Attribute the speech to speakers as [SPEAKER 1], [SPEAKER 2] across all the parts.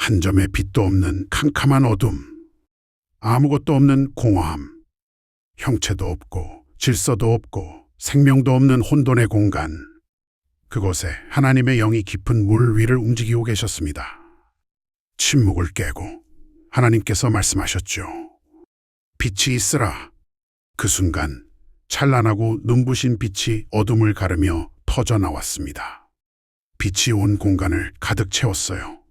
[SPEAKER 1] 한 점의 빛도 없는 캄캄한 어둠, 아무것도 없는 공허함, 형체도 없고 질서도 없고 생명도 없는 혼돈의 공간. 그곳에 하나님의 영이 깊은 물 위를 움직이고 계셨습니다. 침묵을 깨고 하나님께서 말씀하셨죠. 빛이 있으라. 그 순간 찬란하고 눈부신 빛이 어둠을 가르며 터져 나왔습니다. 빛이 온 공간을 가득 채웠어요.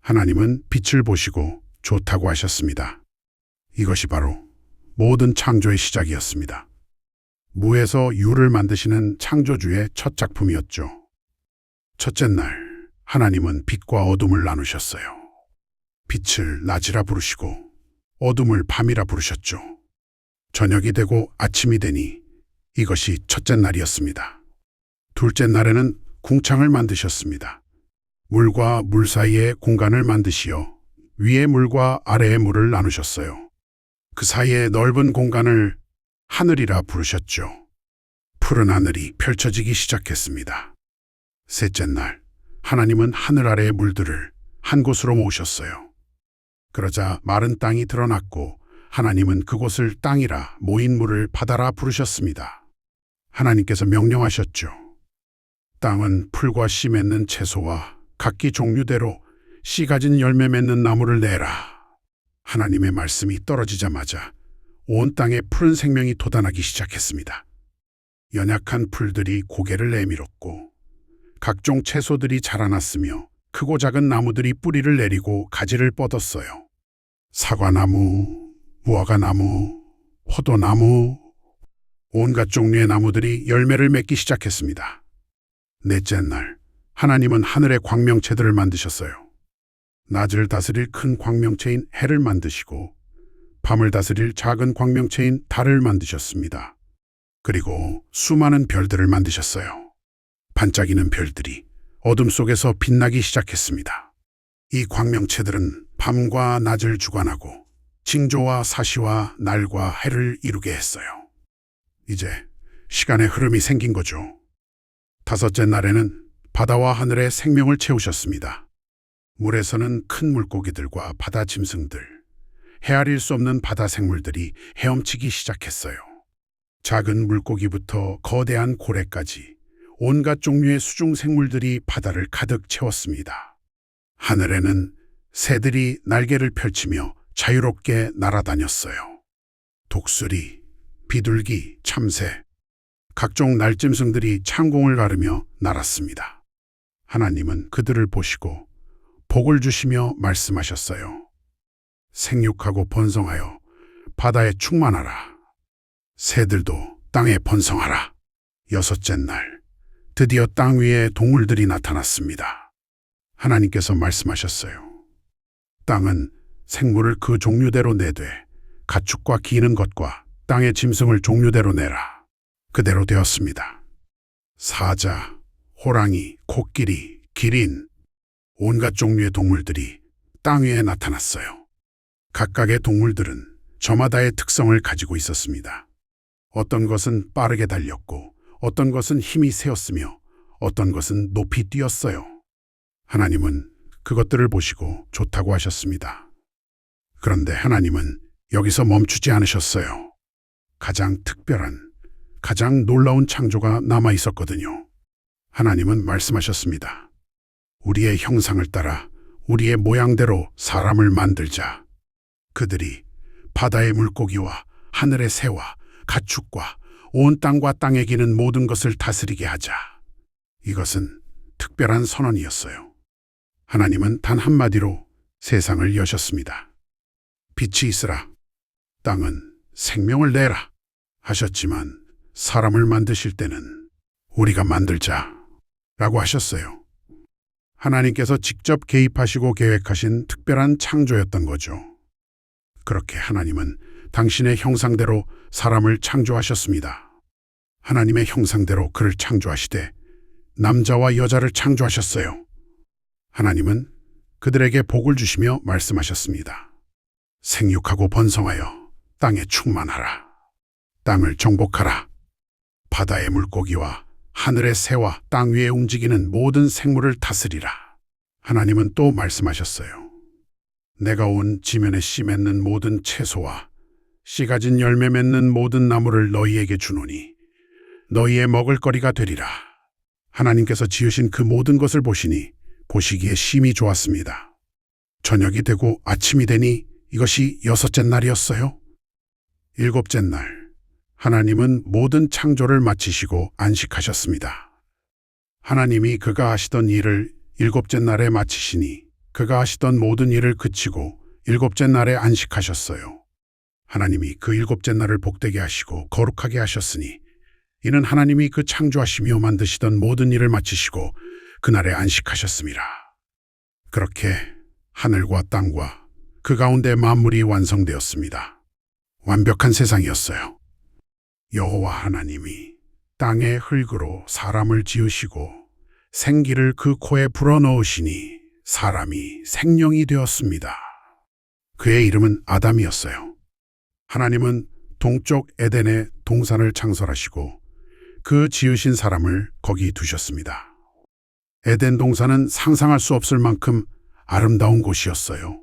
[SPEAKER 1] 하나님은 빛을 보시고 좋다고 하셨습니다. 이것이 바로 모든 창조의 시작이었습니다. 무에서 유를 만드시는 창조주의 첫 작품이었죠. 첫째 날, 하나님은 빛과 어둠을 나누셨어요. 빛을 낮이라 부르시고 어둠을 밤이라 부르셨죠. 저녁이 되고 아침이 되니 이것이 첫째 날이었습니다. 둘째 날에는 궁창을 만드셨습니다. 물과 물 사이에 공간을 만드시어 위의 물과 아래의 물을 나누셨어요. 그 사이에 넓은 공간을 하늘이라 부르셨죠. 푸른 하늘이 펼쳐지기 시작했습니다. 셋째 날, 하나님은 하늘 아래의 물들을 한 곳으로 모으셨어요. 그러자 마른 땅이 드러났고 하나님은 그곳을 땅이라 모인 물을 바다라 부르셨습니다. 하나님께서 명령하셨죠. 땅은 풀과 씨 맺는 채소와 각기 종류대로 씨 가진 열매 맺는 나무를 내라. 하나님의 말씀이 떨어지자마자 온 땅에 푸른 생명이 돋아나기 시작했습니다. 연약한 풀들이 고개를 내밀었고 각종 채소들이 자라났으며 크고 작은 나무들이 뿌리를 내리고 가지를 뻗었어요. 사과나무, 무화과나무, 포도나무, 온갖 종류의 나무들이 열매를 맺기 시작했습니다. 넷째 날, 하나님은 하늘의 광명체들을 만드셨어요. 낮을 다스릴 큰 광명체인 해를 만드시고 밤을 다스릴 작은 광명체인 달을 만드셨습니다. 그리고 수많은 별들을 만드셨어요. 반짝이는 별들이 어둠 속에서 빛나기 시작했습니다. 이 광명체들은 밤과 낮을 주관하고 징조와 사시와 날과 해를 이루게 했어요. 이제 시간의 흐름이 생긴 거죠. 다섯째 날에는 바다와 하늘에 생명을 채우셨습니다. 물에서는 큰 물고기들과 바다 짐승들, 헤아릴 수 없는 바다 생물들이 헤엄치기 시작했어요. 작은 물고기부터 거대한 고래까지 온갖 종류의 수중 생물들이 바다를 가득 채웠습니다. 하늘에는 새들이 날개를 펼치며 자유롭게 날아다녔어요. 독수리, 비둘기, 참새, 각종 날짐승들이 창공을 가르며 날았습니다. 하나님은 그들을 보시고 복을 주시며 말씀하셨어요. 생육하고 번성하여 바다에 충만하라. 새들도 땅에 번성하라. 여섯째 날, 드디어 땅 위에 동물들이 나타났습니다. 하나님께서 말씀하셨어요. 땅은 생물을 그 종류대로 내되 가축과 기는 것과 땅의 짐승을 종류대로 내라. 그대로 되었습니다. 사자, 호랑이, 코끼리, 기린, 온갖 종류의 동물들이 땅 위에 나타났어요. 각각의 동물들은 저마다의 특성을 가지고 있었습니다. 어떤 것은 빠르게 달렸고 어떤 것은 힘이 세었으며 어떤 것은 높이 뛰었어요. 하나님은 그것들을 보시고 좋다고 하셨습니다. 그런데 하나님은 여기서 멈추지 않으셨어요. 가장 특별한, 가장 놀라운 창조가 남아 있었거든요. 하나님은 말씀하셨습니다. 우리의 형상을 따라 우리의 모양대로 사람을 만들자. 그들이 바다의 물고기와 하늘의 새와 가축과 온 땅과 땅에 기는 모든 것을 다스리게 하자. 이것은 특별한 선언이었어요. 하나님은 단 한마디로 세상을 여셨습니다. 빛이 있으라. 땅은 생명을 내라 하셨지만 사람을 만드실 때는 우리가 만들자 라고 하셨어요. 하나님께서 직접 개입하시고 계획하신 특별한 창조였던 거죠. 그렇게 하나님은 당신의 형상대로 사람을 창조하셨습니다. 하나님의 형상대로 그를 창조하시되 남자와 여자를 창조하셨어요. 하나님은 그들에게 복을 주시며 말씀하셨습니다. 생육하고 번성하여 땅에 충만하라. 땅을 정복하라. 바다의 물고기와 하늘의 새와 땅 위에 움직이는 모든 생물을 다스리라. 하나님은 또 말씀하셨어요. 내가 온 지면에 씨 맺는 모든 채소와 씨 가진 열매 맺는 모든 나무를 너희에게 주노니 너희의 먹을거리가 되리라. 하나님께서 지으신 그 모든 것을 보시니 보시기에 심히 좋았습니다. 저녁이 되고 아침이 되니 이것이 6째 날이었어요. 7째 날, 하나님은 모든 창조를 마치시고 안식하셨습니다. 하나님이 그가 하시던 일을 7째 날에 마치시니 그가 하시던 모든 일을 그치고 7째 날에 안식하셨어요. 하나님이 그 7째 날을 복되게 하시고 거룩하게 하셨으니 이는 하나님이 그 창조하시며 만드시던 모든 일을 마치시고 그날에 안식하셨습니다. 그렇게 하늘과 땅과 그 가운데 만물이 완성되었습니다. 완벽한 세상이었어요. 여호와 하나님이 땅의 흙으로 사람을 지으시고 생기를 그 코에 불어넣으시니 사람이 생명이 되었습니다. 그의 이름은 아담이었어요. 하나님은 동쪽 에덴에 동산을 창설하시고 그 지으신 사람을 거기 두셨습니다. 에덴 동산은 상상할 수 없을 만큼 아름다운 곳이었어요.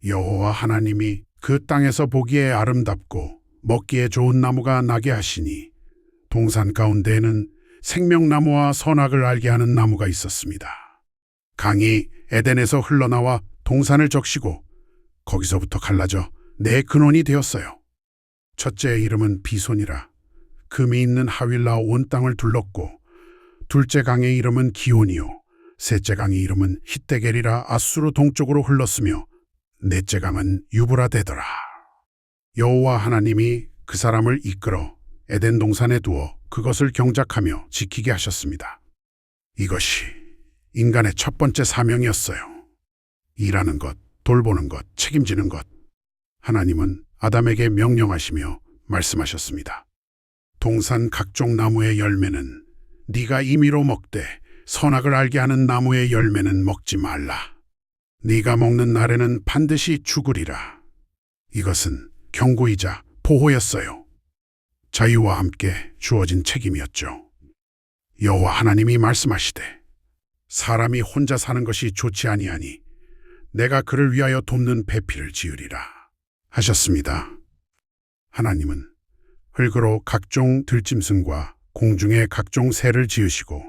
[SPEAKER 1] 여호와 하나님이 그 땅에서 보기에 아름답고 먹기에 좋은 나무가 나게 하시니 동산 가운데에는 생명나무와 선악을 알게 하는 나무가 있었습니다. 강이 에덴에서 흘러나와 동산을 적시고 거기서부터 갈라져 네 근원이 되었어요. 첫째의 이름은 비손이라 금이 있는 하윌라 온 땅을 둘렀고 둘째 강의 이름은 기온이요 셋째 강의 이름은 히데겔이라 아수르 동쪽으로 흘렀으며 넷째 강은 유브라데더라. 여호와 하나님이 그 사람을 이끌어 에덴 동산에 두어 그것을 경작하며 지키게 하셨습니다. 이것이 인간의 첫 번째 사명이었어요. 일하는 것, 돌보는 것, 책임지는 것. 하나님은 아담에게 명령하시며 말씀하셨습니다. 동산 각종 나무의 열매는 네가 임의로 먹되 선악을 알게 하는 나무의 열매는 먹지 말라. 네가 먹는 날에는 반드시 죽으리라. 이것은 경고이자 보호였어요. 자유와 함께 주어진 책임이었죠. 여호와 하나님이 말씀하시되 사람이 혼자 사는 것이 좋지 아니하니 내가 그를 위하여 돕는 배필을 지으리라 하셨습니다. 하나님은 흙으로 각종 들짐승과 공중의 각종 새를 지으시고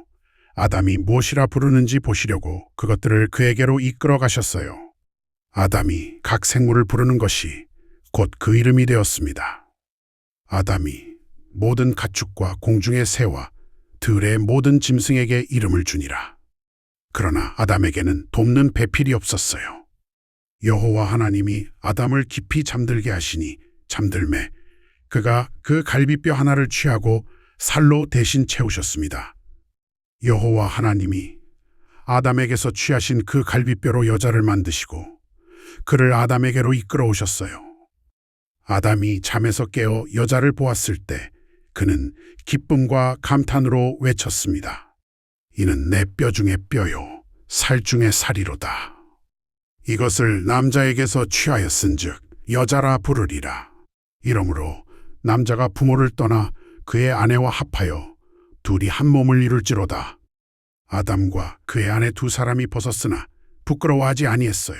[SPEAKER 1] 아담이 무엇이라 부르는지 보시려고 그것들을 그에게로 이끌어 가셨어요. 아담이 각 생물을 부르는 것이 곧 그 이름이 되었습니다. 아담이 모든 가축과 공중의 새와 들의 모든 짐승에게 이름을 주니라. 그러나 아담에게는 돕는 배필이 없었어요. 여호와 하나님이 아담을 깊이 잠들게 하시니 잠들매 그가 그 갈비뼈 하나를 취하고 살로 대신 채우셨습니다. 여호와 하나님이 아담에게서 취하신 그 갈비뼈로 여자를 만드시고 그를 아담에게로 이끌어 오셨어요. 아담이 잠에서 깨어 여자를 보았을 때 그는 기쁨과 감탄으로 외쳤습니다. 이는 내 뼈 중에 뼈요 살 중에 살이로다. 이것을 남자에게서 취하였은즉 여자라 부르리라. 이러므로 남자가 부모를 떠나 그의 아내와 합하여 둘이 한 몸을 이룰지로다. 아담과 그의 아내 두 사람이 벗었으나 부끄러워하지 아니했어요.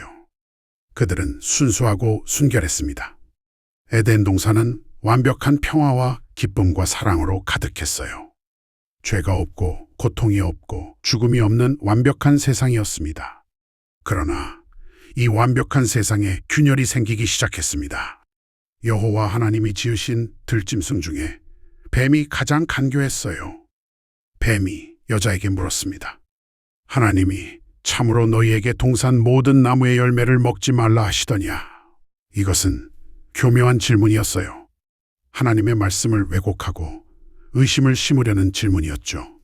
[SPEAKER 1] 그들은 순수하고 순결했습니다. 에덴 동산은 완벽한 평화와 기쁨과 사랑으로 가득했어요. 죄가 없고 고통이 없고 죽음이 없는 완벽한 세상이었습니다. 그러나 이 완벽한 세상에 균열이 생기기 시작했습니다. 여호와 하나님이 지으신 들짐승 중에 뱀이 가장 간교했어요. 뱀이 여자에게 물었습니다. 하나님이 참으로 너희에게 동산 모든 나무의 열매를 먹지 말라 하시더냐? 이것은 교묘한 질문이었어요. 하나님의 말씀을 왜곡하고 의심을 심으려는 질문이었죠.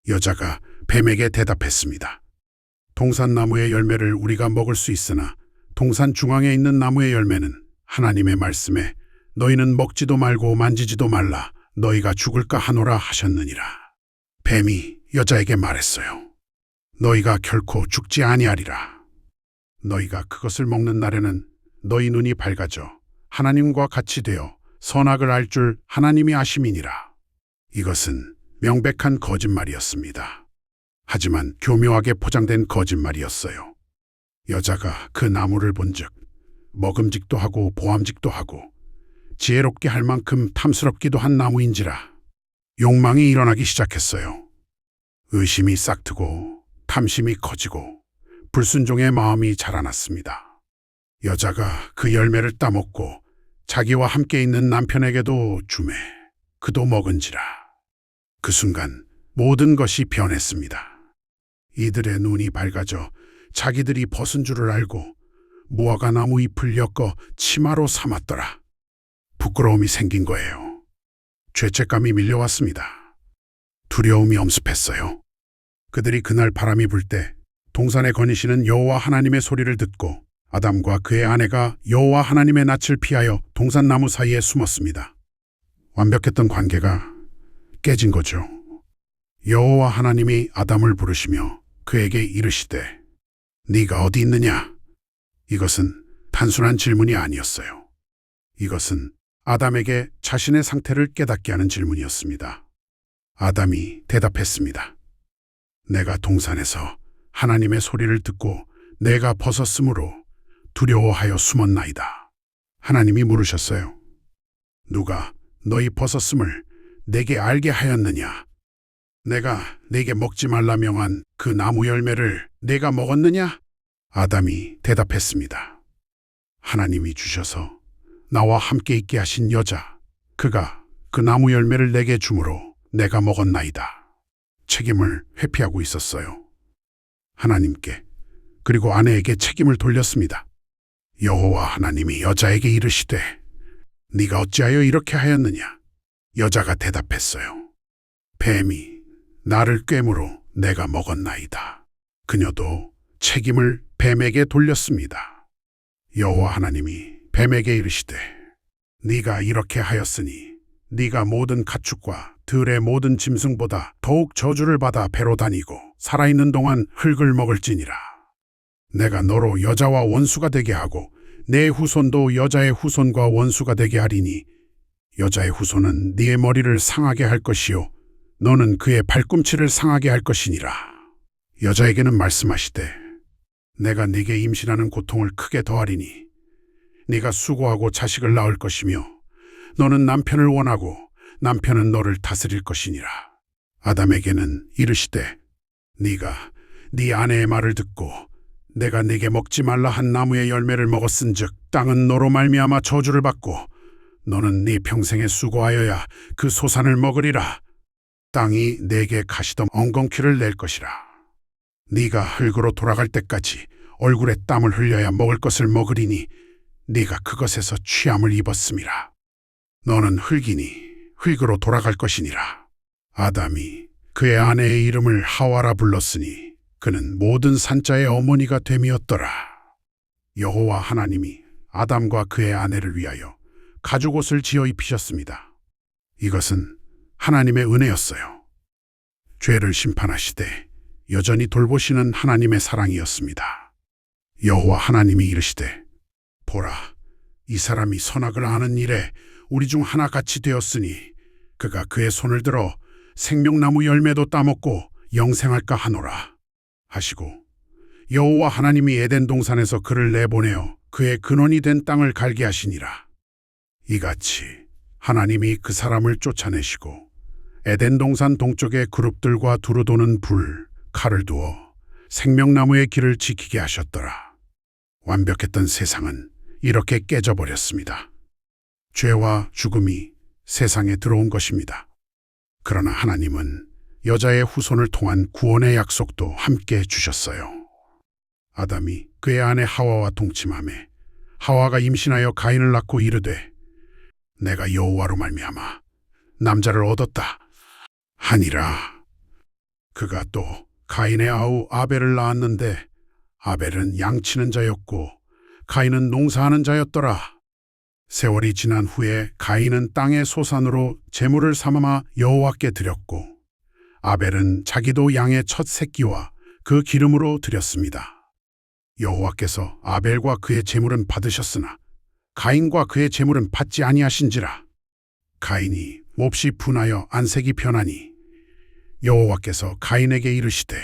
[SPEAKER 1] 여자가 뱀에게 대답했습니다. 동산 나무의 열매를 우리가 먹을 수 있으나 동산 중앙에 있는 나무의 열매는 하나님의 말씀에 너희는 먹지도 말고 만지지도 말라 너희가 죽을까 하노라 하셨느니라. 뱀이 여자에게 말했어요. 너희가 결코 죽지 아니하리라. 너희가 그것을 먹는 날에는 너희 눈이 밝아져 하나님과 같이 되어 선악을 알 줄 하나님이 아심이니라. 이것은 명백한 거짓말이었습니다. 하지만 교묘하게 포장된 거짓말이었어요. 여자가 그 나무를 본즉 먹음직도 하고 보암직도 하고 지혜롭게 할 만큼 탐스럽기도 한 나무인지라 욕망이 일어나기 시작했어요. 의심이 싹트고 탐심이 커지고 불순종의 마음이 자라났습니다. 여자가 그 열매를 따먹고 자기와 함께 있는 남편에게도 주매 그도 먹은지라. 그 순간 모든 것이 변했습니다. 이들의 눈이 밝아져 자기들이 벗은 줄을 알고 무화과 나무 잎을 엮어 치마로 삼았더라. 부끄러움이 생긴 거예요. 죄책감이 밀려왔습니다. 두려움이 엄습했어요. 그들이 그날 바람이 불 때 동산에 거니시는 여호와 하나님의 소리를 듣고 아담과 그의 아내가 여호와 하나님의 낯을 피하여 동산나무 사이에 숨었습니다. 완벽했던 관계가 깨진 거죠. 여호와 하나님이 아담을 부르시며 그에게 이르시되 네가 어디 있느냐? 이것은 단순한 질문이 아니었어요. 이것은 아담에게 자신의 상태를 깨닫게 하는 질문이었습니다. 아담이 대답했습니다. 내가 동산에서 하나님의 소리를 듣고 내가 벗었으므로 두려워하여 숨었나이다. 하나님이 물으셨어요. 누가 너희 벗었음을 내게 알게 하였느냐? 내가 네게 먹지 말라 명한 그 나무 열매를 내가 먹었느냐? 아담이 대답했습니다. 하나님이 주셔서 나와 함께 있게 하신 여자, 그가 그 나무 열매를 내게 주므로 내가 먹었나이다. 책임을 회피하고 있었어요. 하나님께 그리고 아내에게 책임을 돌렸습니다. 여호와 하나님이 여자에게 이르시되 네가 어찌하여 이렇게 하였느냐? 여자가 대답했어요. 뱀이 나를 꿰므로 내가 먹었나이다. 그녀도 책임을 뱀에게 돌렸습니다. 여호와 하나님이 뱀에게 이르시되 네가 이렇게 하였으니 네가 모든 가축과 들의 모든 짐승보다 더욱 저주를 받아 배로 다니고 살아있는 동안 흙을 먹을지니라. 내가 너로 여자와 원수가 되게 하고 내 후손도 여자의 후손과 원수가 되게 하리니 여자의 후손은 네의 머리를 상하게 할 것이요 너는 그의 발꿈치를 상하게 할 것이니라. 여자에게는 말씀하시되 내가 네게 임신하는 고통을 크게 더하리니 네가 수고하고 자식을 낳을 것이며 너는 남편을 원하고 남편은 너를 다스릴 것이니라. 아담에게는 이르시되 네가 네 아내의 말을 듣고 내가 네게 먹지 말라 한 나무의 열매를 먹었은즉 땅은 너로 말미암아 저주를 받고 너는 네 평생에 수고하여야 그 소산을 먹으리라. 땅이 네게 가시덤 엉겅퀴를 낼 것이라. 네가 흙으로 돌아갈 때까지 얼굴에 땀을 흘려야 먹을 것을 먹으리니 네가 그것에서 취함을 입었음이라. 너는 흙이니 흙으로 돌아갈 것이니라. 아담이 그의 아내의 이름을 하와라 불렀으니 그는 모든 산자의 어머니가 됨이었더라. 여호와 하나님이 아담과 그의 아내를 위하여 가죽옷을 지어 입히셨습니다. 이것은 하나님의 은혜였어요. 죄를 심판하시되 여전히 돌보시는 하나님의 사랑이었습니다. 여호와 하나님이 이르시되 보라, 이 사람이 선악을 아는 일에 우리 중 하나 같이 되었으니 그가 그의 손을 들어 생명나무 열매도 따먹고 영생할까 하노라 하시고 여호와 하나님이 에덴 동산에서 그를 내보내어 그의 근원이 된 땅을 갈게 하시니라. 이같이 하나님이 그 사람을 쫓아내시고 에덴 동산 동쪽에 그룹들과 두루 도는 불, 칼을 두어 생명나무의 길을 지키게 하셨더라. 완벽했던 세상은 이렇게 깨져버렸습니다. 죄와 죽음이 세상에 들어온 것입니다. 그러나 하나님은 여자의 후손을 통한 구원의 약속도 함께 주셨어요. 아담이 그의 아내 하와와 동침하매 하와가 임신하여 가인을 낳고 이르되 내가 여호와로 말미암아 남자를 얻었다 하니라. 그가 또 가인의 아우 아벨을 낳았는데 아벨은 양치는 자였고 가인은 농사하는 자였더라. 세월이 지난 후에 가인은 땅의 소산으로 제물을 삼아 여호와께 드렸고 아벨은 자기도 양의 첫 새끼와 그 기름으로 드렸습니다. 여호와께서 아벨과 그의 제물은 받으셨으나 가인과 그의 제물은 받지 아니하신지라. 가인이 몹시 분하여 안색이 변하니 여호와께서 가인에게 이르시되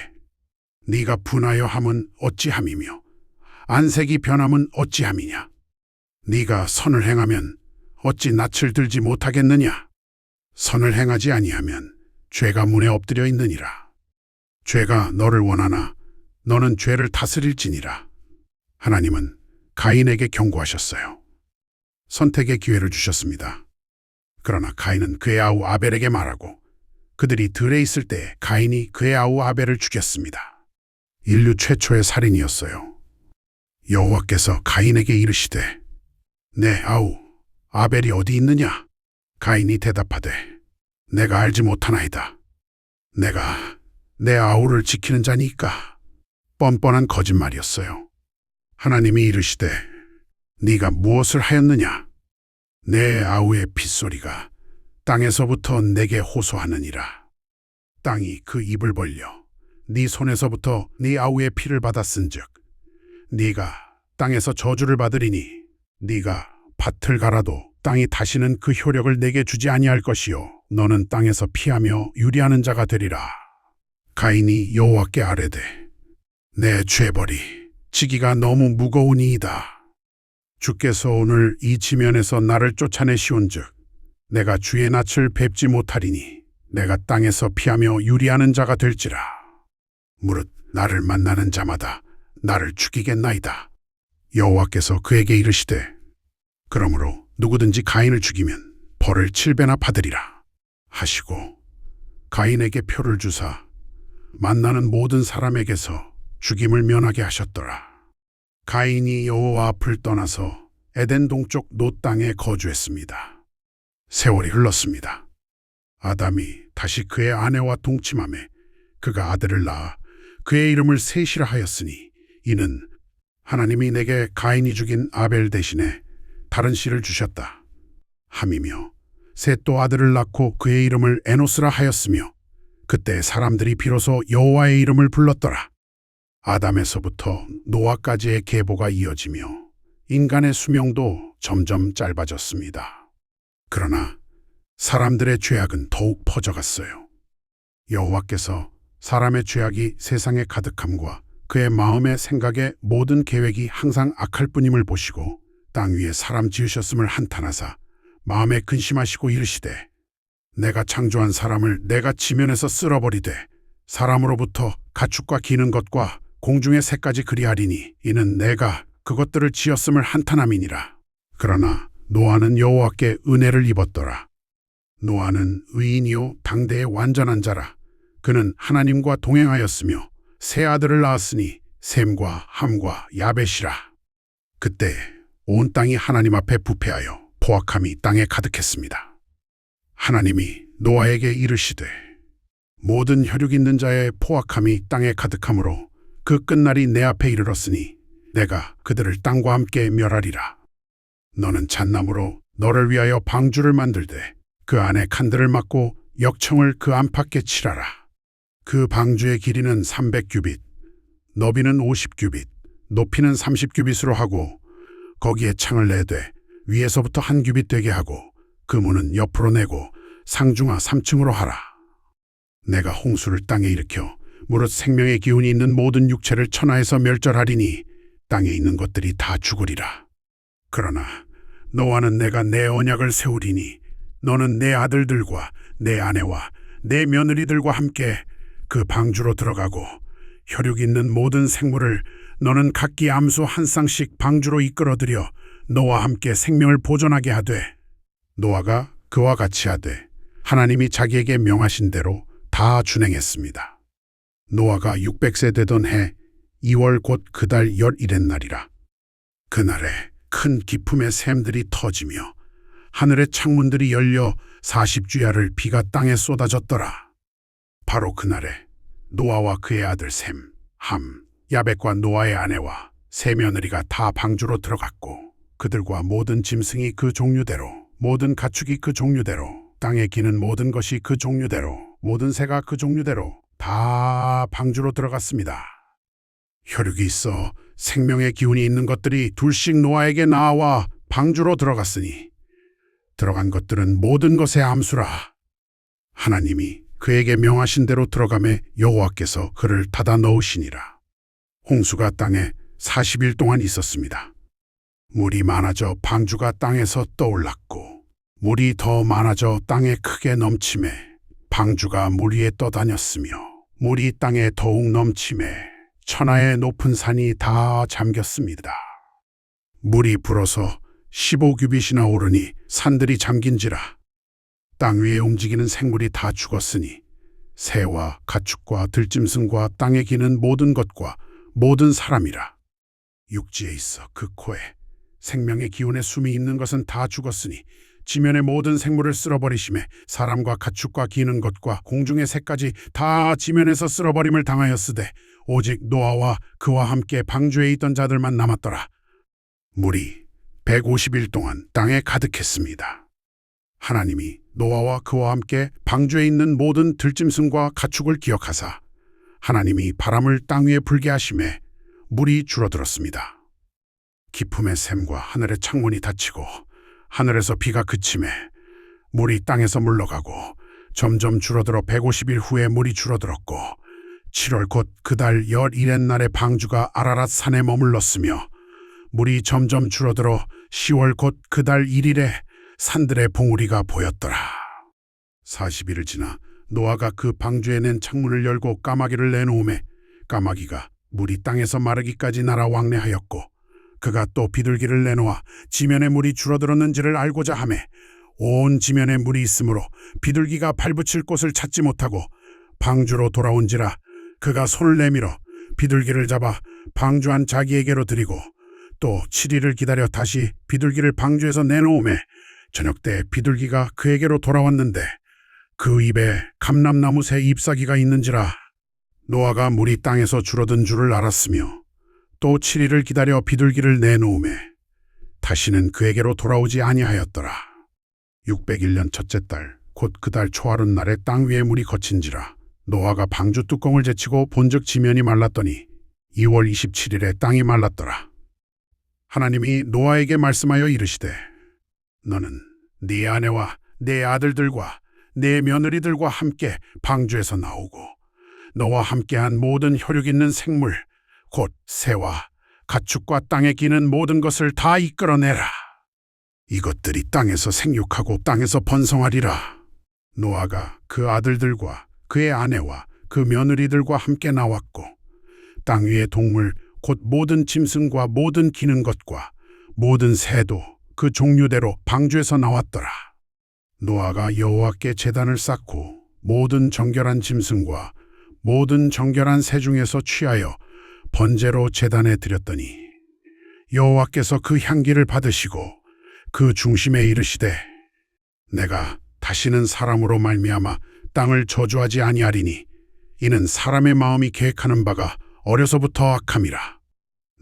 [SPEAKER 1] 네가 분하여 함은 어찌함이며 안색이 변함은 어찌함이냐? 네가 선을 행하면 어찌 낯을 들지 못하겠느냐? 선을 행하지 아니하면 죄가 문에 엎드려 있느니라. 죄가 너를 원하나 너는 죄를 다스릴지니라. 하나님은 가인에게 경고하셨어요. 선택의 기회를 주셨습니다. 그러나 가인은 그의 아우 아벨에게 말하고 그들이 들에 있을 때 가인이 그의 아우 아벨을 죽였습니다. 인류 최초의 살인이었어요. 여호와께서 가인에게 이르시되 내 아우 아벨이 어디 있느냐? 가인이 대답하되 내가 알지 못하나이다. 내가 내 아우를 지키는 자니까. 뻔뻔한 거짓말이었어요. 하나님이 이르시되 네가 무엇을 하였느냐? 내 아우의 핏소리가 땅에서부터 내게 호소하느니라. 땅이 그 입을 벌려 네 손에서부터 네 아우의 피를 받았은즉 네가 땅에서 저주를 받으리니 네가 밭을 갈아도 땅이 다시는 그 효력을 내게 주지 아니할 것이요 너는 땅에서 피하며 유리하는 자가 되리라. 가인이 여호와께 아뢰되 내 죄벌이 지기가 너무 무거우니이다. 주께서 오늘 이 지면에서 나를 쫓아내시온즉 내가 주의 낯을 뵙지 못하리니 내가 땅에서 피하며 유리하는 자가 될지라. 무릇 나를 만나는 자마다 나를 죽이겠나이다. 여호와께서 그에게 이르시되 그러므로 누구든지 가인을 죽이면 벌을 7배나 받으리라 하시고 가인에게 표를 주사 만나는 모든 사람에게서 죽임을 면하게 하셨더라. 가인이 여호와 앞을 떠나서 에덴 동쪽 노 땅에 거주했습니다. 세월이 흘렀습니다. 아담이 다시 그의 아내와 동침하매 그가 아들을 낳아 그의 이름을 셋이라 하였으니 이는 하나님이 내게 가인이 죽인 아벨 대신에 다른 씨를 주셨다 함이며 셋 또 아들을 낳고 그의 이름을 에노스라 하였으며 그때 사람들이 비로소 여호와의 이름을 불렀더라. 아담에서부터 노아까지의 계보가 이어지며 인간의 수명도 점점 짧아졌습니다. 그러나 사람들의 죄악은 더욱 퍼져갔어요. 여호와께서 사람의 죄악이 세상에 가득함과 그의 마음의 생각의 모든 계획이 항상 악할 뿐임을 보시고 땅 위에 사람 지으셨음을 한탄하사 마음에 근심하시고 이르시되 내가 창조한 사람을 내가 지면에서 쓸어버리되 사람으로부터 가축과 기는 것과 공중의 새까지 그리하리니 이는 내가 그것들을 지었음을 한탄함이니라. 그러나 노아는 여호와께 은혜를 입었더라. 노아는 의인이요 당대의 완전한 자라. 그는 하나님과 동행하였으며 세 아들을 낳았으니 셈과 함과 야벳이라. 그때 온 땅이 하나님 앞에 부패하여 포악함이 땅에 가득했습니다. 하나님이 노아에게 이르시되 모든 혈육 있는 자의 포악함이 땅에 가득하므로 그 끝날이 내 앞에 이르렀으니 내가 그들을 땅과 함께 멸하리라. 너는 잣나무로 너를 위하여 방주를 만들되 그 안에 칸들을 막고 역청을 그 안팎에 칠하라. 그 방주의 길이는 300규빗, 너비는 50규빗, 높이는 30규빗으로 하고 거기에 창을 내되 위에서부터 1규빗 되게 하고 그 문은 옆으로 내고 상중하 3층으로 하라. 내가 홍수를 땅에 일으켜 무릇 생명의 기운이 있는 모든 육체를 천하에서 멸절하리니 땅에 있는 것들이 다 죽으리라. 그러나 너와는 내가 내 언약을 세우리니 너는 내 아들들과 내 아내와 내 며느리들과 함께 그 방주로 들어가고 혈육 있는 모든 생물을 너는 각기 암소 한 쌍씩 방주로 이끌어들여 너와 함께 생명을 보존하게 하되 노아가 그와 같이 하되 하나님이 자기에게 명하신 대로 다 준행했습니다. 노아가 600세 되던 해 2월 곧 그 달 11의 날이라. 그날에 큰 기품의 샘들이 터지며 하늘의 창문들이 열려 40주야를 비가 땅에 쏟아졌더라. 바로 그날에 노아와 그의 아들 셈, 함, 야벳과 노아의 아내와 세 며느리가 다 방주로 들어갔고 그들과 모든 짐승이 그 종류대로 모든 가축이 그 종류대로 땅에 기는 모든 것이 그 종류대로 모든 새가 그 종류대로 다 방주로 들어갔습니다. 혈육이 있어 생명의 기운이 있는 것들이 둘씩 노아에게 나와 방주로 들어갔으니 들어간 것들은 모든 것의 암수라. 하나님이 그에게 명하신 대로 들어가매 여호와께서 그를 닫아 넣으시니라. 홍수가 땅에 40일 동안 있었습니다. 물이 많아져 방주가 땅에서 떠올랐고 물이 더 많아져 땅에 크게 넘침에 방주가 물 위에 떠다녔으며 물이 땅에 더욱 넘침에 천하의 높은 산이 다 잠겼습니다. 물이 불어서 15규빗이나 오르니 산들이 잠긴지라. 땅 위에 움직이는 생물이 다 죽었으니 새와 가축과 들짐승과 땅에 기는 모든 것과 모든 사람이라. 육지에 있어 그 코에 생명의 기운에 숨이 있는 것은 다 죽었으니 지면의 모든 생물을 쓸어버리심에 사람과 가축과 기는 것과 공중의 새까지 다 지면에서 쓸어버림을 당하였으되 오직 노아와 그와 함께 방주에 있던 자들만 남았더라. 물이 150일 동안 땅에 가득했습니다. 하나님이 노아와 그와 함께 방주에 있는 모든 들짐승과 가축을 기억하사 하나님이 바람을 땅 위에 불게 하심에 물이 줄어들었습니다. 기품의 샘과 하늘의 창문이 닫히고 하늘에서 비가 그침에 물이 땅에서 물러가고 점점 줄어들어 150일 후에 물이 줄어들었고 7월 곧 그 달 11의 날에 방주가 아라랏 산에 머물렀으며 물이 점점 줄어들어 10월 곧 그 달 1일에 산들의 봉우리가 보였더라. 40일을 지나 노아가 그 방주에 낸 창문을 열고 까마귀를 내놓음에 까마귀가 물이 땅에서 마르기까지 날아 왕래하였고 그가 또 비둘기를 내놓아 지면에 물이 줄어들었는지를 알고자 하매 온 지면에 물이 있으므로 비둘기가 발붙일 곳을 찾지 못하고 방주로 돌아온지라. 그가 손을 내밀어 비둘기를 잡아 방주 안 자기에게로 드리고 또 7일을 기다려 다시 비둘기를 방주에서 내놓음에 저녁 때 비둘기가 그에게로 돌아왔는데 그 입에 감람나무 새 잎사귀가 있는지라. 노아가 물이 땅에서 줄어든 줄을 알았으며 또 7일을 기다려 비둘기를 내놓음에 다시는 그에게로 돌아오지 아니하였더라. 601년 첫째 달 곧 그 달 초하룻 날에 땅 위에 물이 거친지라. 노아가 방주 뚜껑을 제치고 본즉 지면이 말랐더니 2월 27일에 땅이 말랐더라. 하나님이 노아에게 말씀하여 이르시되 너는 네 아내와 네 아들들과 네 며느리들과 함께 방주에서 나오고 너와 함께한 모든 혈육 있는 생물 곧 새와 가축과 땅에 기는 모든 것을 다 이끌어내라. 이것들이 땅에서 생육하고 땅에서 번성하리라. 노아가 그 아들들과 그의 아내와 그 며느리들과 함께 나왔고 땅 위의 동물 곧 모든 짐승과 모든 기는 것과 모든 새도 그 종류대로 방주에서 나왔더라. 노아가 여호와께 제단을 쌓고 모든 정결한 짐승과 모든 정결한 새 중에서 취하여 번제로 제단에 드렸더니 여호와께서 그 향기를 받으시고 그 중심에 이르시되 내가 다시는 사람으로 말미암아 땅을 저주하지 아니하리니 이는 사람의 마음이 계획하는 바가 어려서부터 악함이라.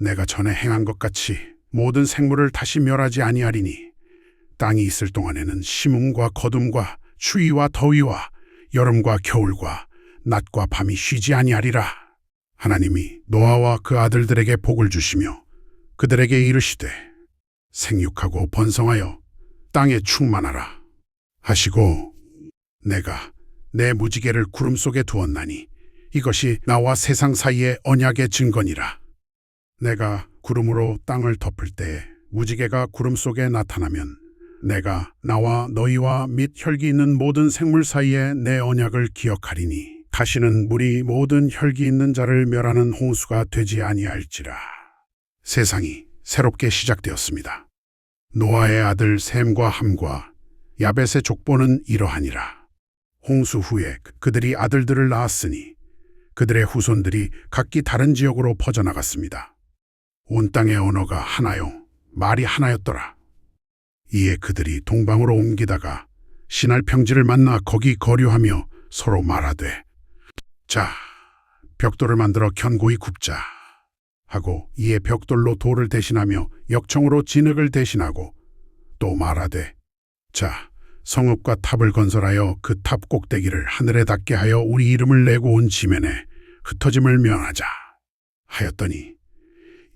[SPEAKER 1] 내가 전에 행한 것 같이 모든 생물을 다시 멸하지 아니하리니 땅이 있을 동안에는 심음과 거둠과 추위와 더위와 여름과 겨울과 낮과 밤이 쉬지 아니하리라. 하나님이 노아와 그 아들들에게 복을 주시며 그들에게 이르시되 생육하고 번성하여 땅에 충만하라 하시고 내가 내 무지개를 구름 속에 두었나니 이것이 나와 세상 사이의 언약의 증거니라. 내가 구름으로 땅을 덮을 때에 무지개가 구름 속에 나타나면 내가 나와 너희와 및 혈기 있는 모든 생물 사이에 내 언약을 기억하리니 다시는 물이 모든 혈기 있는 자를 멸하는 홍수가 되지 아니할지라. 세상이 새롭게 시작되었습니다. 노아의 아들 셈과 함과 야벳의 족보는 이러하니라. 홍수 후에 그들이 아들들을 낳았으니 그들의 후손들이 각기 다른 지역으로 퍼져나갔습니다. 온 땅의 언어가 하나요, 말이 하나였더라. 이에 그들이 동방으로 옮기다가 신할 평지를 만나 거기 거류하며 서로 말하되 자, 벽돌을 만들어 견고히 굽자 하고 이에 벽돌로 돌을 대신하며 역청으로 진흙을 대신하고 또 말하되 자, 성읍과 탑을 건설하여 그 탑 꼭대기를 하늘에 닿게 하여 우리 이름을 내고 온 지면에 흩어짐을 면하자 하였더니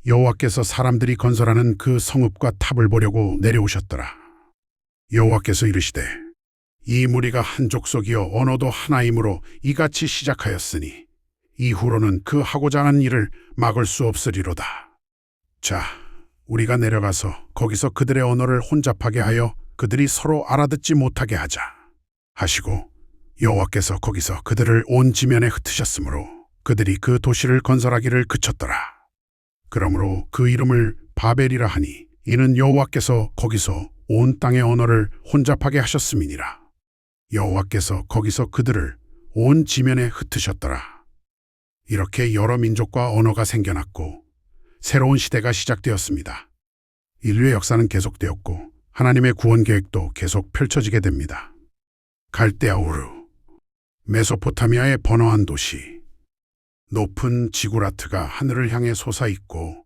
[SPEAKER 1] 여호와께서 사람들이 건설하는 그 성읍과 탑을 보려고 내려오셨더라. 여호와께서 이르시되 이 무리가 한 족속이요 언어도 하나이므로 이같이 시작하였으니 이후로는 그 하고자 하는 일을 막을 수 없으리로다. 자, 우리가 내려가서 거기서 그들의 언어를 혼잡하게 하여 그들이 서로 알아듣지 못하게 하자 하시고 여호와께서 거기서 그들을 온 지면에 흩으셨으므로 그들이 그 도시를 건설하기를 그쳤더라. 그러므로 그 이름을 바벨이라 하니 이는 여호와께서 거기서 온 땅의 언어를 혼잡하게 하셨음이니라. 여호와께서 거기서 그들을 온 지면에 흩으셨더라. 이렇게 여러 민족과 언어가 생겨났고 새로운 시대가 시작되었습니다. 인류의 역사는 계속되었고 하나님의 구원 계획도 계속 펼쳐지게 됩니다. 갈대아 우르, 메소포타미아의 번화한 도시, 높은 지구라트가 하늘을 향해 솟아있고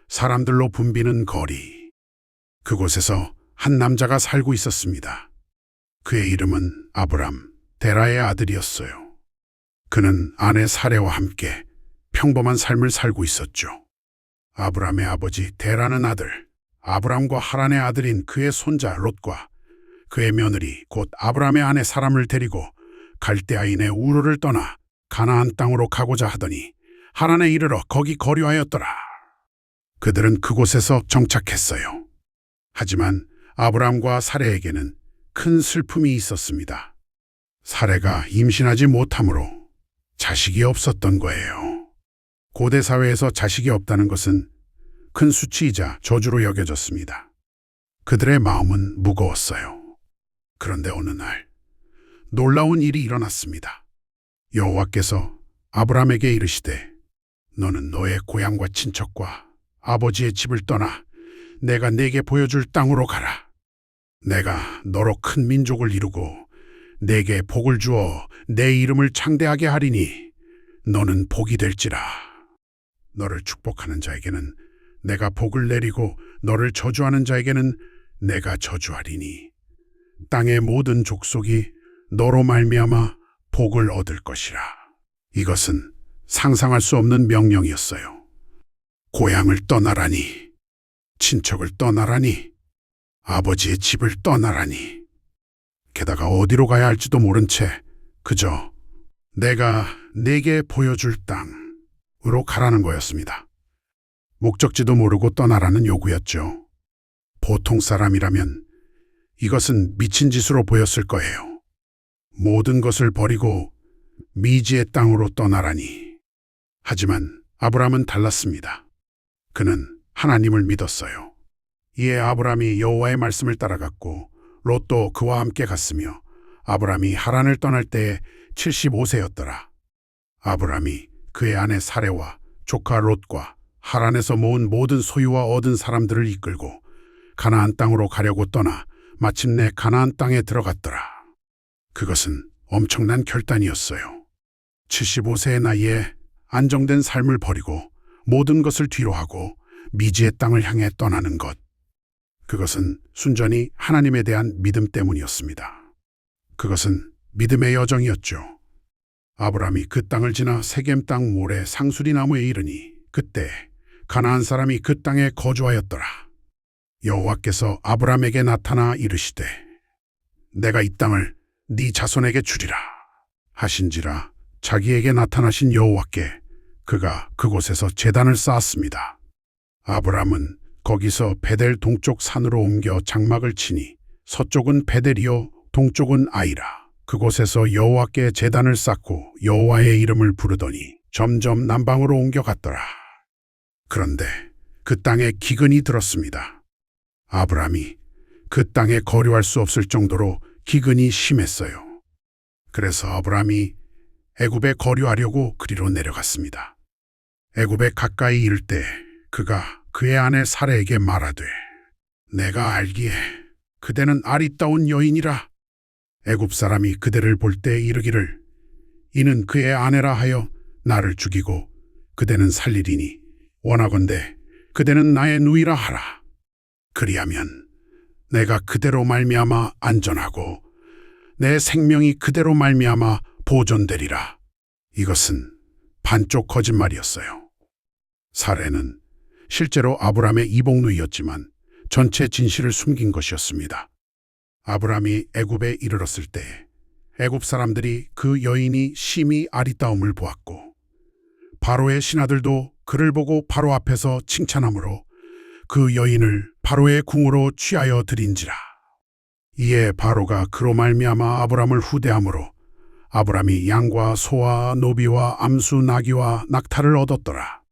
[SPEAKER 1] 사람들로 붐비는 거리. 그곳에서 한 남자가 살고 있었습니다. 그의 이름은 아브람, 데라의 아들이었어요. 그는 아내 사레와 함께 평범한 삶을 살고 있었죠. 아브람의 아버지 데라는 아들, 아브람과 하란의 아들인 그의 손자 롯과 그의 며느리 곧 아브람의 아내 사람을 데리고 갈대아인의 우르를 떠나 가나안 땅으로 가고자 하더니 하란에 이르러 거기 거류하였더라. 그들은 그곳에서 정착했어요. 하지만 아브람과 사레에게는 큰 슬픔이 있었습니다. 사레가 임신하지 못함으로 자식이 없었던 거예요. 고대 사회에서 자식이 없다는 것은 큰 수치이자 저주로 여겨졌습니다. 그들의 마음은 무거웠어요. 그런데 어느 날 놀라운 일이 일어났습니다. 여호와께서 아브람에게 이르시되 너는 너의 고향과 친척과 아버지의 집을 떠나 내가 네게 보여줄 땅으로 가라. 내가 너로 큰 민족을 이루고 네게 복을 주어 내 이름을 창대하게 하리니 너는 복이 될지라. 너를 축복하는 자에게는 내가 복을 내리고 너를 저주하는 자에게는 내가 저주하리니 땅의 모든 족속이 너로 말미암아 복을 얻을 것이라. 이것은 상상할 수 없는 명령이었어요. 고향을 떠나라니, 친척을 떠나라니, 아버지의 집을 떠나라니, 게다가 어디로 가야 할지도 모른 채 그저 내가 네게 보여줄 땅으로 가라는 거였습니다. 목적지도 모르고 떠나라는 요구였죠. 보통 사람이라면 이것은 미친 짓으로 보였을 거예요. 모든 것을 버리고 미지의 땅으로 떠나라니. 하지만 아브람은 달랐습니다. 그는 하나님을 믿었어요. 이에 아브람이 여호와의 말씀을 따라갔고 롯도 그와 함께 갔으며 아브람이 하란을 떠날 때에 75세였더라. 아브람이 그의 아내 사레와 조카 롯과 하란에서 모은 모든 소유와 얻은 사람들을 이끌고 가나안 땅으로 가려고 떠나 마침내 가나안 땅에 들어갔더라. 그것은 엄청난 결단이었어요. 75세의 나이에 안정된 삶을 버리고 모든 것을 뒤로하고 미지의 땅을 향해 떠나는 것. 그것은 순전히 하나님에 대한 믿음 때문이었습니다. 그것은 믿음의 여정이었죠. 아브람이 그 땅을 지나 세겜 땅 모래 상수리 나무에 이르니 그때 가나안 사람이 그 땅에 거주하였더라. 여호와께서 아브람에게 나타나 이르시되 내가 이 땅을 네 자손에게 주리라 하신지라. 자기에게 나타나신 여호와께 그가 그곳에서 제단을 쌓았습니다. 아브람은 거기서 베델 동쪽 산으로 옮겨 장막을 치니 서쪽은 베델이요 동쪽은 아이라. 그곳에서 여호와께 제단을 쌓고 여호와의 이름을 부르더니 점점 남방으로 옮겨갔더라. 그런데 그 땅에 기근이 들었습니다. 아브람이 그 땅에 거류할 수 없을 정도로 기근이 심했어요. 그래서 아브람이 애굽에 거류하려고 그리로 내려갔습니다. 애굽에 가까이 이를 때 그가 그의 아내 사레에게 말하되 내가 알기에 그대는 아리따운 여인이라. 애굽 사람이 그대를 볼 때 이르기를 이는 그의 아내라 하여 나를 죽이고 그대는 살리리니 원하건대 그대는 나의 누이라 하라. 그리하면 내가 그대로 말미암아 안전하고 내 생명이 그대로 말미암아 보존되리라. 이것은 반쪽 거짓말이었어요. 사레는 실제로 아브람의 이복누이였지만 전체 진실을 숨긴 것이었습니다. 아브람이 애굽에 이르렀을 때 애굽 사람들이 그 여인이 심히 아리따움을 보았고 바로의 신하들도 그를 보고 바로 앞에서 칭찬하므로 그 여인을 바로의 궁으로 취하여 드린지라. 이에 바로가 그로 말미암아 아브람을 후대함으로 아브람이 양과 소와 노비와 암수 나귀와 낙타를 얻었더라.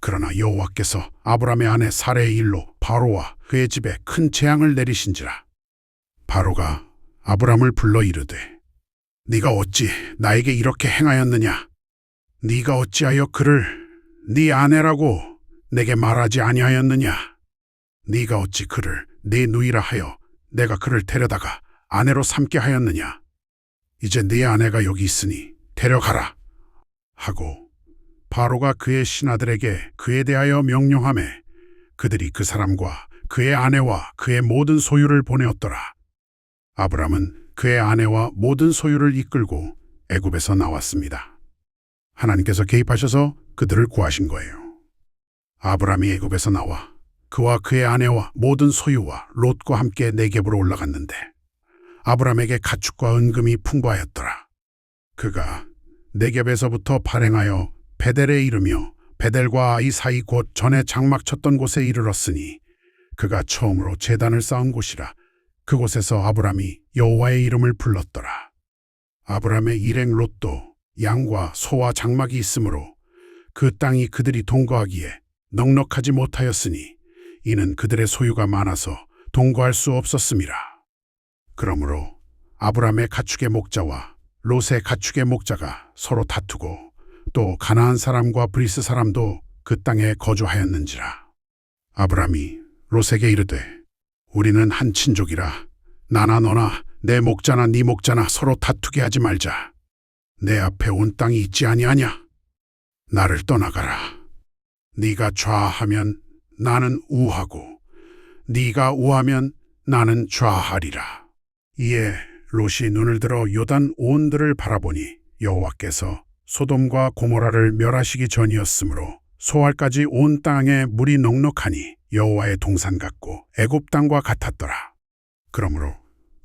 [SPEAKER 1] 그러나 여호와께서 아브람의 아내 사레의 일로 바로와 그의 집에 큰 재앙을 내리신지라. 바로가 아브람을 불러 이르되 네가 어찌 나에게 이렇게 행하였느냐? 네가 어찌하여 그를 네 아내라고 내게 말하지 아니하였느냐? 네가 어찌 그를 네 누이라 하여 내가 그를 데려다가 아내로 삼게 하였느냐? 이제 네 아내가 여기 있으니 데려가라 하고 바로가 그의 신하들에게 그에 대하여 명령하매 그들이 그 사람과 그의 아내와 그의 모든 소유를 보내었더라. 아브람은 그의 아내와 모든 소유를 이끌고 애굽에서 나왔습니다. 하나님께서 개입하셔서 그들을 구하신 거예요. 아브람이 애굽에서 나와 그와 그의 아내와 모든 소유와 롯과 함께 네겝으로 올라갔는데 아브람에게 가축과 은금이 풍부하였더라. 그가 네겝에서부터 발행하여 베델에 이르며 베델과 아이 사이 곧 전에 장막 쳤던 곳에 이르렀으니 그가 처음으로 제단을 쌓은 곳이라. 그곳에서 아브람이 여호와의 이름을 불렀더라. 아브람의 일행 롯도 양과 소와 장막이 있으므로 그 땅이 그들이 동거하기에 넉넉하지 못하였으니 이는 그들의 소유가 많아서 동거할 수 없었음이라. 그러므로 아브람의 가축의 목자와 롯의 가축의 목자가 서로 다투고 또 가나안 사람과 브리스 사람도 그 땅에 거주하였는지라. 아브람이 롯에게 이르되 우리는 한 친족이라 나나 너나 내 목자나 네 목자나 서로 다투게 하지 말자. 내 앞에 온 땅이 있지 아니하냐? 나를 떠나가라. 네가 좌하면 나는 우하고 네가 우하면 나는 좌하리라. 이에 롯이 눈을 들어 요단 온들을 바라보니 여호와께서 소돔과 고모라를 멸하시기 전이었으므로 소알까지 온 땅에 물이 넉넉하니 여호와의 동산 같고 애굽 땅과 같았더라. 그러므로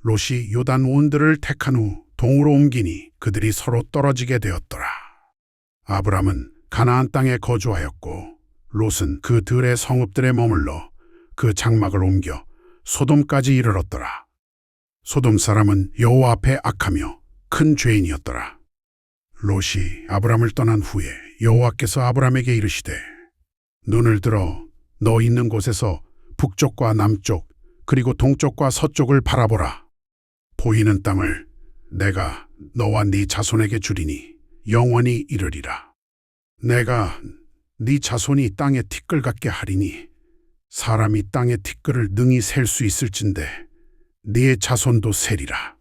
[SPEAKER 1] 롯이 요단 온들을 택한 후 동으로 옮기니 그들이 서로 떨어지게 되었더라. 아브람은 가나안 땅에 거주하였고 롯은 그 들의 성읍들에 머물러 그 장막을 옮겨 소돔까지 이르렀더라. 소돔 사람은 여호와 앞에 악하며 큰 죄인이었더라. 롯이 아브람을 떠난 후에 여호와께서 아브람에게 이르시되 눈을 들어 너 있는 곳에서 북쪽과 남쪽 그리고 동쪽과 서쪽을 바라보라. 보이는 땅을 내가 너와 네 자손에게 주리니 영원히 이르리라. 내가 네 자손이 땅에 티끌 같게 하리니 사람이 땅의 티끌을 능히 셀 수 있을진데 네 자손도 세리라.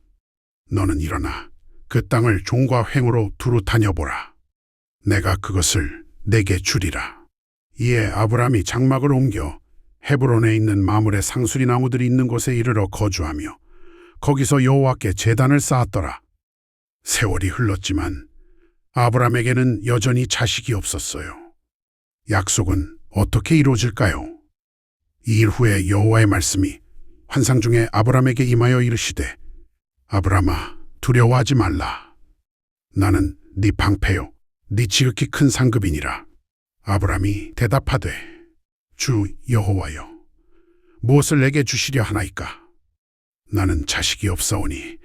[SPEAKER 1] 너는 일어나 그 땅을 종과 횡으로 두루 다녀보라. 내가 그것을 내게 주리라. 이에 아브람이 장막을 옮겨 헤브론에 있는 마물의 상수리 나무들이 있는 곳에 이르러 거주하며 거기서 여호와께 제단을 쌓았더라. 세월이 흘렀지만 아브람에게는 여전히 자식이 없었어요. 약속은 어떻게 이루어질까요? 이 일 후에 여호와의 말씀이 환상 중에 아브람에게 임하여 이르시되 아브람아 두려워하지 말라. 나는 네 방패요 네 지극히 큰 상급이니라. 아브람이 대답하되 주 여호와여 무엇을 내게 주시려 하나이까? 나는 자식이 없사오니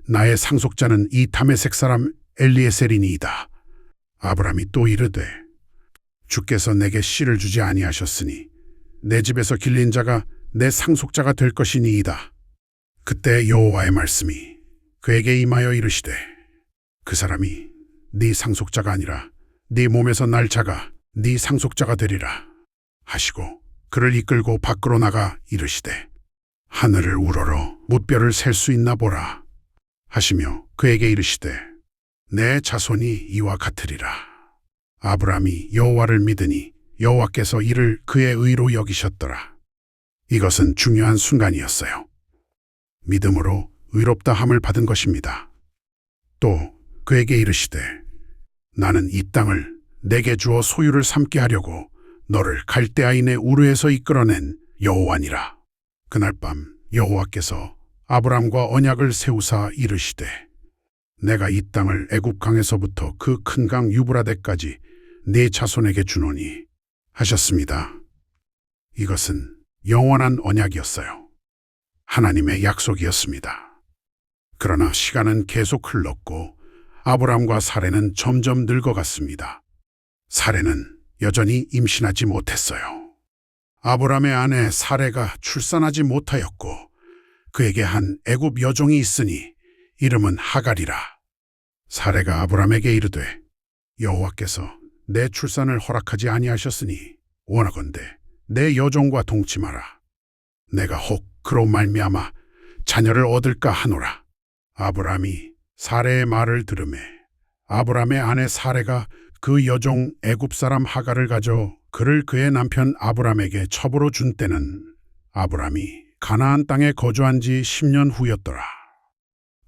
[SPEAKER 1] 나의 상속자는 이 다메섹 사람 엘리에셀이니이다. 아브람이 또 이르되 주께서 내게 씨를 주지 아니하셨으니 내 집에서 길린 자가 내 상속자가 될 것이니이다. 그때 여호와의 말씀이 그에게 임하여 이르시되 그 사람이 네 상속자가 아니라 네 몸에서 날 자가 네 상속자가 되리라 하시고 그를 이끌고 밖으로 나가 이르시되 하늘을 우러러 무뼈를 셀 수 있나 보라 하시며 그에게 이르시되 내 자손이 이와 같으리라. 아브람이 여호와를 믿으니 여호와께서 이를 그의 의로 여기셨더라. 이것은 중요한 순간이었어요. 믿음으로 의롭다 함을 받은 것입니다. 또 그에게 이르시되 나는 이 땅을 내게 주어 소유를 삼게 하려고 너를 갈대아인의 우르에서 이끌어낸 여호와니라. 그날 밤 여호와께서 아브람과 언약을 세우사 이르시되 내가 이 땅을 애굽 강에서부터 그 큰 강 유브라데까지 네 자손에게 주노니 하셨습니다. 이것은 영원한 언약이었어요. 하나님의 약속이었습니다. 그러나 시간은 계속 흘렀고 아브람과 사레는 점점 늙어갔습니다. 사레는 여전히 임신하지 못했어요. 아브람의 아내 사레가 출산하지 못하였고 그에게 한 애굽 여종이 있으니 이름은 하갈이라. 사레가 아브람에게 이르되 여호와께서 내 출산을 허락하지 아니하셨으니 원하건대 내 여종과 동침하라. 내가 혹 그로 말미암아 자녀를 얻을까 하노라. 아브람이 사레의 말을 들으매 아브람의 아내 사레가 그 여종 애굽 사람 하갈을 가져 그를 그의 남편 아브람에게 첩으로 준 때는 아브람이 가나안 땅에 거주한 지 10년 후였더라.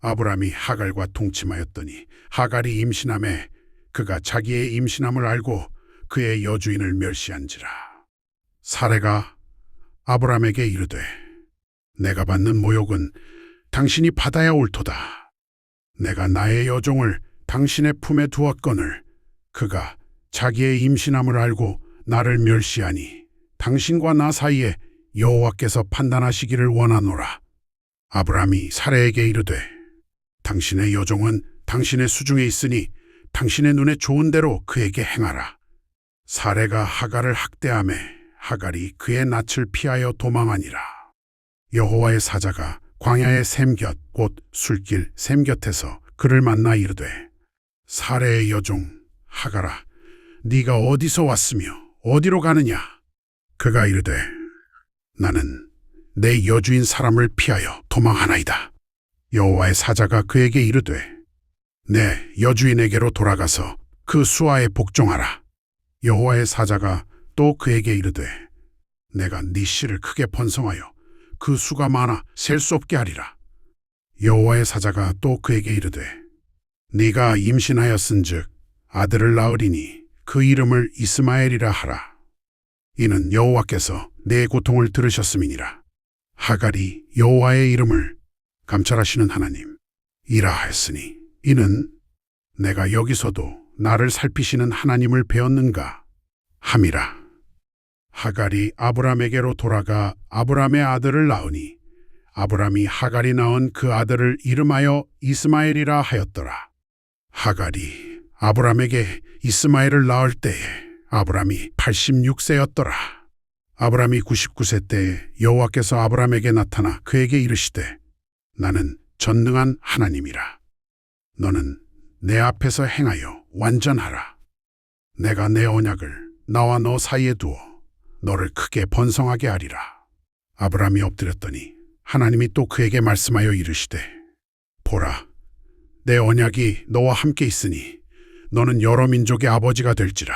[SPEAKER 1] 아브람이 하갈과 동침하였더니 하갈이 임신하매 그가 자기의 임신함을 알고 그의 여주인을 멸시한지라. 사레가 아브람에게 이르되 내가 받는 모욕은 당신이 받아야 옳도다. 내가 나의 여종을 당신의 품에 두었거늘 그가 자기의 임신함을 알고 나를 멸시하니 당신과 나 사이에 여호와께서 판단하시기를 원하노라. 아브람이 사레에게 이르되 당신의 여종은 당신의 수중에 있으니 당신의 눈에 좋은 대로 그에게 행하라. 사레가 하갈을 학대하매 하갈이 그의 낯을 피하여 도망하니라. 여호와의 사자가 광야의 샘곁 곧 술길 샘곁에서 그를 만나 이르되 사레의 여종 하갈아 네가 어디서 왔으며 어디로 가느냐. 그가 이르되 나는 내 여주인 사람을 피하여 도망하나이다. 여호와의 사자가 그에게 이르되 내 여주인에게로 돌아가서 그 수하에 복종하라. 여호와의 사자가 또 그에게 이르되 내가 네 씨를 크게 번성하여 그 수가 많아 셀 수 없게 하리라. 여호와의 사자가 또 그에게 이르되 네가 임신하였은즉 아들을 낳으리니 그 이름을 이스마엘이라 하라. 이는 여호와께서 내 고통을 들으셨음이니라. 하갈이 여호와의 이름을 감찰하시는 하나님 이라 하였으니 이는 내가 여기서도 나를 살피시는 하나님을 배웠는가 함이라. 하갈이 아브람에게로 돌아가 아브람의 아들을 낳으니 아브람이 하갈이 낳은 그 아들을 이름하여 이스마엘이라 하였더라. 하갈이 아브람에게 이스마엘을 낳을 때에 아브람이 86세였더라. 아브람이 99세 때에 여호와께서 아브람에게 나타나 그에게 이르시되 나는 전능한 하나님이라. 너는 내 앞에서 행하여 완전하라. 내가 내 언약을 나와 너 사이에 두어 너를 크게 번성하게 하리라. 아브람이 엎드렸더니 하나님이 또 그에게 말씀하여 이르시되 보라 내 언약이 너와 함께 있으니 너는 여러 민족의 아버지가 될지라.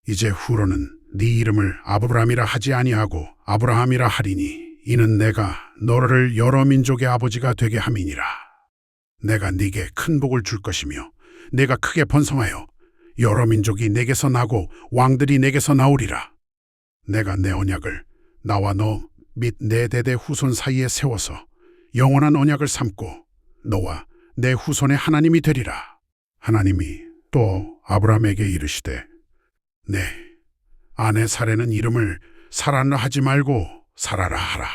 [SPEAKER 1] 이제 후로는 네 이름을 아브람이라 하지 아니하고 아브라함이라 하리니 이는 내가 너를 여러 민족의 아버지가 되게 함이니라. 내가 네게 큰 복을 줄 것이며 내가 크게 번성하여 여러 민족이 내게서 나고 왕들이 내게서 나오리라. 내가 내 언약을 나와 너 및 내 대대 후손 사이에 세워서 영원한 언약을 삼고 너와 내 후손의 하나님이 되리라. 하나님이 또 아브람에게 이르시되 내 아내 사레는 이름을 사라라 하지 말고 사라라 하라.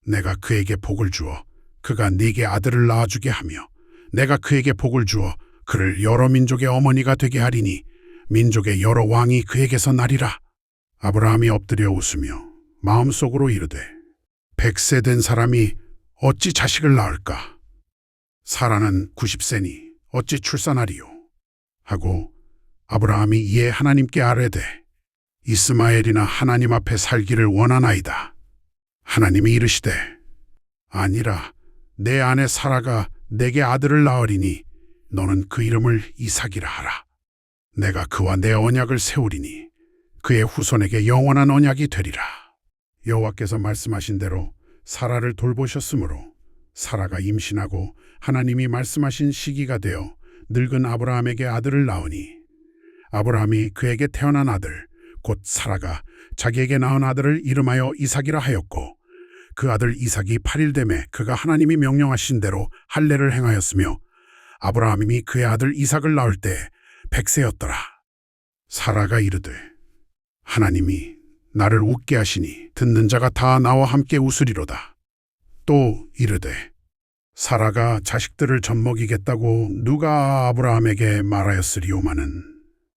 [SPEAKER 1] 내가 그에게 복을 주어 그가 네게 아들을 낳아주게 하며 내가 그에게 복을 주어 그를 여러 민족의 어머니가 되게 하리니 민족의 여러 왕이 그에게서 나리라. 아브라함이 엎드려 웃으며 마음속으로 이르되 100세 된 사람이 어찌 자식을 낳을까? 사라는 90세니 어찌 출산하리요? 하고 아브라함이 이에 하나님께 아뢰되 이스마엘이나 하나님 앞에 살기를 원하나이다. 하나님이 이르시되 아니라 내 아내 사라가 내게 아들을 낳으리니 너는 그 이름을 이삭이라 하라. 내가 그와 내 언약을 세우리니 그의 후손에게 영원한 언약이 되리라. 여호와께서 말씀하신 대로 사라를 돌보셨으므로 사라가 임신하고 하나님이 말씀하신 시기가 되어 늙은 아브라함에게 아들을 낳으니 아브라함이 그에게 태어난 아들 곧 사라가 자기에게 낳은 아들을 이름하여 이삭이라 하였고 그 아들 이삭이 8일 되매 그가 하나님이 명령하신 대로 할례를 행하였으며 아브라함이 그의 아들 이삭을 낳을 때 100세였더라. 사라가 이르되 하나님이 나를 웃게 하시니 듣는 자가 다 나와 함께 웃으리로다. 또 이르되 사라가 자식들을 젖먹이겠다고 누가 아브라함에게 말하였으리오마는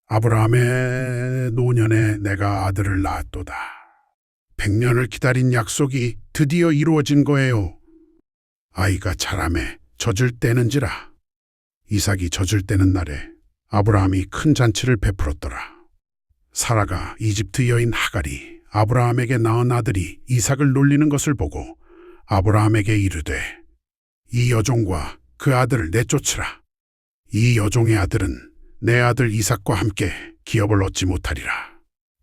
[SPEAKER 1] 아브라함의 노년에 내가 아들을 낳았도다. 100년을 기다린 약속이 드디어 이루어진 거예요. 아이가 자라매 젖을 떼는지라. 이삭이 젖을 떼는 날에 아브라함이 큰 잔치를 베풀었더라. 사라가 이집트 여인 하갈이 아브라함에게 낳은 아들이 이삭을 놀리는 것을 보고 아브라함에게 이르되 이 여종과 그 아들을 내쫓으라. 이 여종의 아들은 내 아들 이삭과 함께 기업을 얻지 못하리라.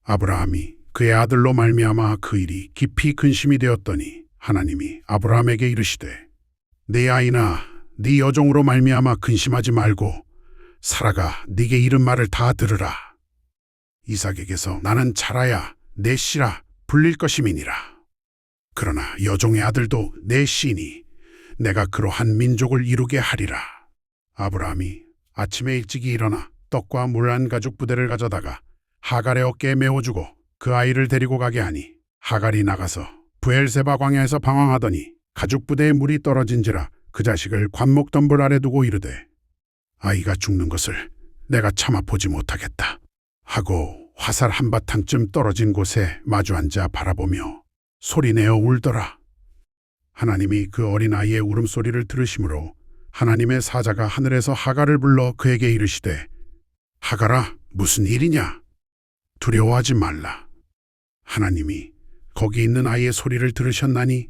[SPEAKER 1] 아브라함이 그의 아들로 말미암아 그 일이 깊이 근심이 되었더니 하나님이 아브라함에게 이르시되 내 아이나 네 여종으로 말미암아 근심하지 말고 사라가 네게 이른 말을 다 들으라. 이삭에게서 나는 자라야 내 씨라 불릴 것임이니라. 그러나 여종의 아들도 내 씨니 내가 그러한 민족을 이루게 하리라. 아브라함이 아침에 일찍이 일어나 떡과 물 한 가죽 부대를 가져다가 하갈의 어깨에 메워주고 그 아이를 데리고 가게 하니 하갈이 나가서 브엘세바 광야에서 방황하더니 가죽 부대에 물이 떨어진지라 그 자식을 관목 덤불 아래 두고 이르되 아이가 죽는 것을 내가 참아 보지 못하겠다 하고 화살 한바탕쯤 떨어진 곳에 마주 앉아 바라보며 소리내어 울더라. 하나님이 그 어린아이의 울음소리를 들으심으로 하나님의 사자가 하늘에서 하갈을 불러 그에게 이르시되 하갈아 무슨 일이냐? 두려워하지 말라. 하나님이 거기 있는 아이의 소리를 들으셨나니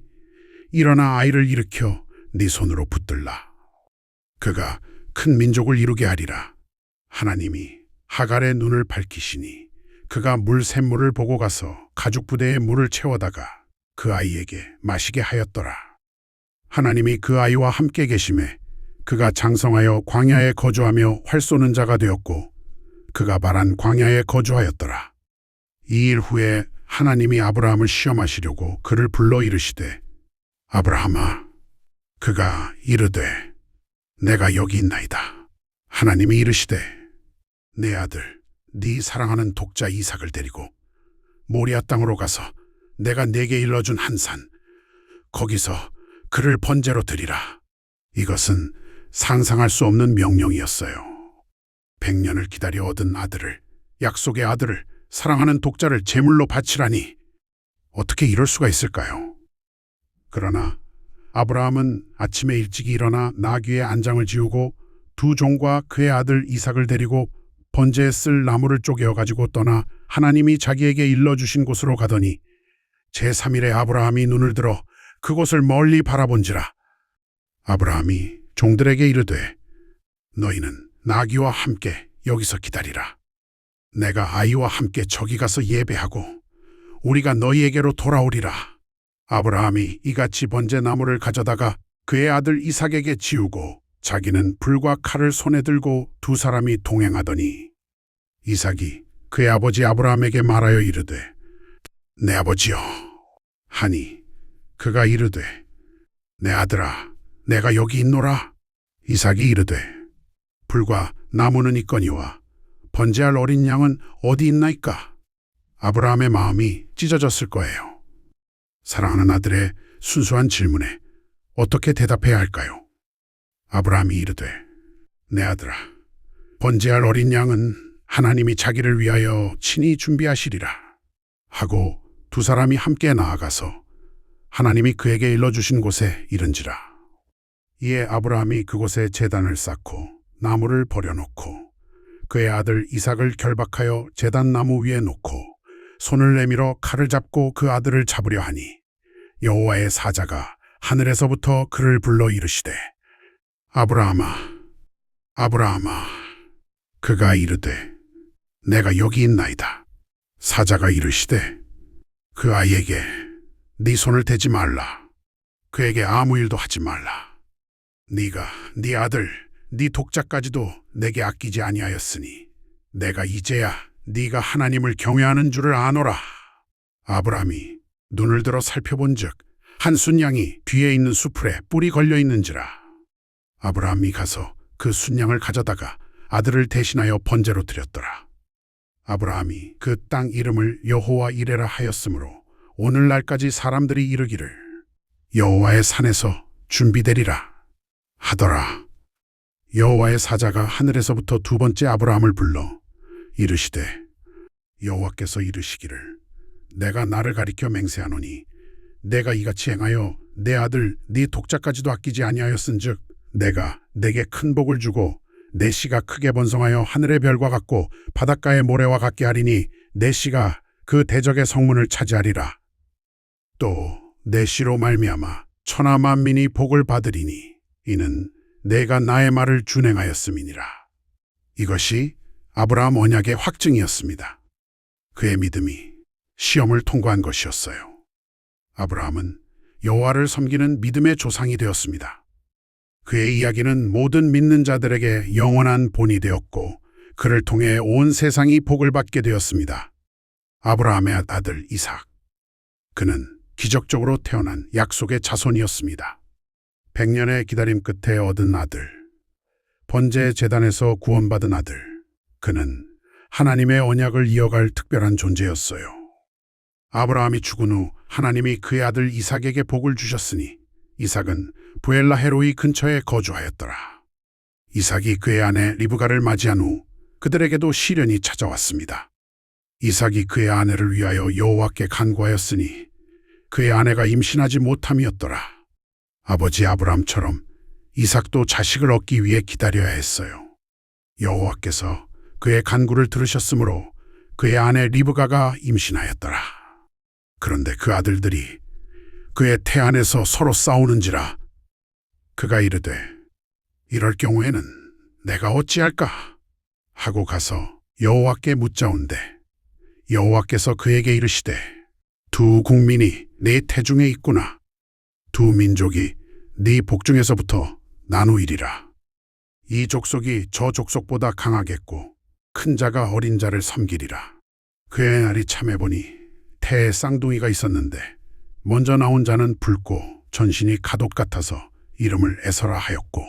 [SPEAKER 1] 일어나 아이를 일으켜 네 손으로 붙들라. 그가 큰 민족을 이루게 하리라. 하나님이 하갈의 눈을 밝히시니 그가 물 샘물을 보고 가서 가죽 부대에 물을 채워다가 그 아이에게 마시게 하였더라. 하나님이 그 아이와 함께 계심에 그가 장성하여 광야에 거주하며 활 쏘는 자가 되었고 그가 말한 광야에 거주하였더라. 이 일 후에 하나님이 아브라함을 시험하시려고 그를 불러 이르시되 아브라함아. 그가 이르되 내가 여기 있나이다. 하나님이 이르시되 내 아들 네 사랑하는 독자 이삭을 데리고 모리아 땅으로 가서 내가 네게 일러준 한 산 거기서 그를 번제로 드리라. 이것은 상상할 수 없는 명령이었어요. 100년을 기다려 얻은 아들을, 약속의 아들을, 사랑하는 독자를 제물로 바치라니 어떻게 이럴 수가 있을까요? 그러나 아브라함은 아침에 일찍 일어나 나귀의 안장을 지우고 두 종과 그의 아들 이삭을 데리고 번제에 쓸 나무를 쪼개어 가지고 떠나 하나님이 자기에게 일러주신 곳으로 가더니 제3일에 아브라함이 눈을 들어 그곳을 멀리 바라본지라. 아브라함이 종들에게 이르되 너희는 나귀와 함께 여기서 기다리라. 내가 아이와 함께 저기 가서 예배하고 우리가 너희에게로 돌아오리라. 아브라함이 이같이 번제 나무를 가져다가 그의 아들 이삭에게 지우고 자기는 불과 칼을 손에 들고 두 사람이 동행하더니 이삭이 그의 아버지 아브라함에게 말하여 이르되 내 아버지여 하니 그가 이르되 내 아들아 내가 여기 있노라. 이삭이 이르되 불과 나무는 있거니와 번제할 어린 양은 어디 있나이까? 아브라함의 마음이 찢어졌을 거예요. 사랑하는 아들의 순수한 질문에 어떻게 대답해야 할까요? 아브라함이 이르되 내 아들아 번제할 어린 양은 하나님이 자기를 위하여 친히 준비하시리라 하고 두 사람이 함께 나아가서 하나님이 그에게 일러주신 곳에 이른지라. 이에 아브라함이 그곳에 제단을 쌓고 나무를 버려놓고 그의 아들 이삭을 결박하여 제단 나무 위에 놓고 손을 내밀어 칼을 잡고 그 아들을 잡으려 하니 여호와의 사자가 하늘에서부터 그를 불러 이르시되 아브라함아 아브라함아. 그가 이르되 내가 여기 있나이다. 사자가 이르시되 그 아이에게 네 손을 대지 말라. 그에게 아무 일도 하지 말라. 네가 네 아들 네 독자까지도 내게 아끼지 아니하였으니 내가 이제야 네가 하나님을 경외하는 줄을 아노라. 아브라함이 눈을 들어 살펴본즉 한 순양이 뒤에 있는 수풀에 뿔이 걸려 있는지라. 아브라함이 가서 그 순양을 가져다가 아들을 대신하여 번제로 드렸더라. 아브라함이 그 땅 이름을 여호와 이레라 하였으므로 오늘날까지 사람들이 이르기를 여호와의 산에서 준비되리라 하더라. 여호와의 사자가 하늘에서부터 두 번째 아브라함을 불러 이르시되 여호와께서 이르시기를 내가 나를 가리켜 맹세하노니 내가 이같이 행하여 내 아들 네 독자까지도 아끼지 아니하였은즉 내가 내게 큰 복을 주고 내 씨가 크게 번성하여 하늘의 별과 같고 바닷가의 모래와 같게 하리니 내 씨가 그 대적의 성문을 차지하리라. 또 내 씨로 말미암아 천하 만민이 복을 받으리니 이는 내가 나의 말을 준행하였음이니라. 이것이 아브라함 언약의 확증이었습니다. 그의 믿음이 시험을 통과한 것이었어요. 아브라함은 여호와를 섬기는 믿음의 조상이 되었습니다. 그의 이야기는 모든 믿는 자들에게 영원한 본이 되었고 그를 통해 온 세상이 복을 받게 되었습니다. 아브라함의 아들 이삭. 그는 기적적으로 태어난 약속의 자손이었습니다. 100년의 기다림 끝에 얻은 아들. 번제 제단에서 구원받은 아들. 그는 하나님의 언약을 이어갈 특별한 존재였어요. 아브라함이 죽은 후 하나님이 그의 아들 이삭에게 복을 주셨으니 이삭은 부엘라 헤로이 근처에 거주하였더라. 이삭이 그의 아내 리브가를 맞이한 후 그들에게도 시련이 찾아왔습니다. 이삭이 그의 아내를 위하여 여호와께 간구하였으니 그의 아내가 임신하지 못함이었더라. 아버지 아브라함처럼 이삭도 자식을 얻기 위해 기다려야 했어요. 여호와께서 그의 간구를 들으셨으므로 그의 아내 리브가가 임신하였더라. 그런데 그 아들들이 그의 태 안에서 서로 싸우는지라 그가 이르되 이럴 경우에는 내가 어찌할까 하고 가서 여호와께 묻자온대 여호와께서 그에게 이르시되 두 국민이 네 태중에 있구나. 두 민족이 네 복중에서부터 나누이리라. 이 족속이 저 족속보다 강하겠고 큰 자가 어린 자를 섬기리라. 그의 날이 참해보니 태에 쌍둥이가 있었는데 먼저 나온 자는 붉고 전신이 가독 같아서 이름을 에서라 하였고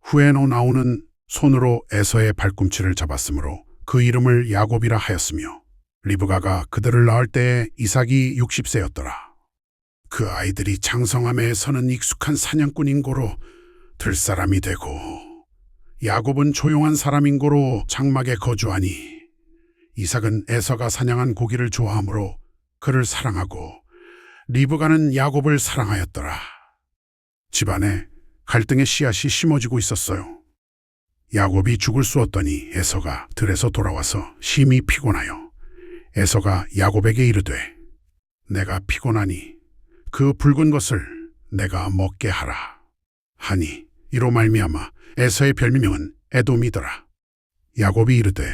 [SPEAKER 1] 후에노 나오는 손으로 에서의 발꿈치를 잡았으므로 그 이름을 야곱이라 하였으며 리브가가 그들을 낳을 때에 이삭이 60세였더라. 그 아이들이 장성함에 에서는 익숙한 사냥꾼인 고로 들사람이 되고 야곱은 조용한 사람인 고로 장막에 거주하니 이삭은 에서가 사냥한 고기를 좋아하므로 그를 사랑하고 리브가는 야곱을 사랑하였더라. 집안에 갈등의 씨앗이 심어지고 있었어요. 야곱이 죽을 수 없더니 에서가 들에서 돌아와서 심히 피곤하여 에서가 야곱에게 이르되 내가 피곤하니 그 붉은 것을 내가 먹게 하라 하니 이로 말미암아 에서의 별명은 에돔이더라. 야곱이 이르되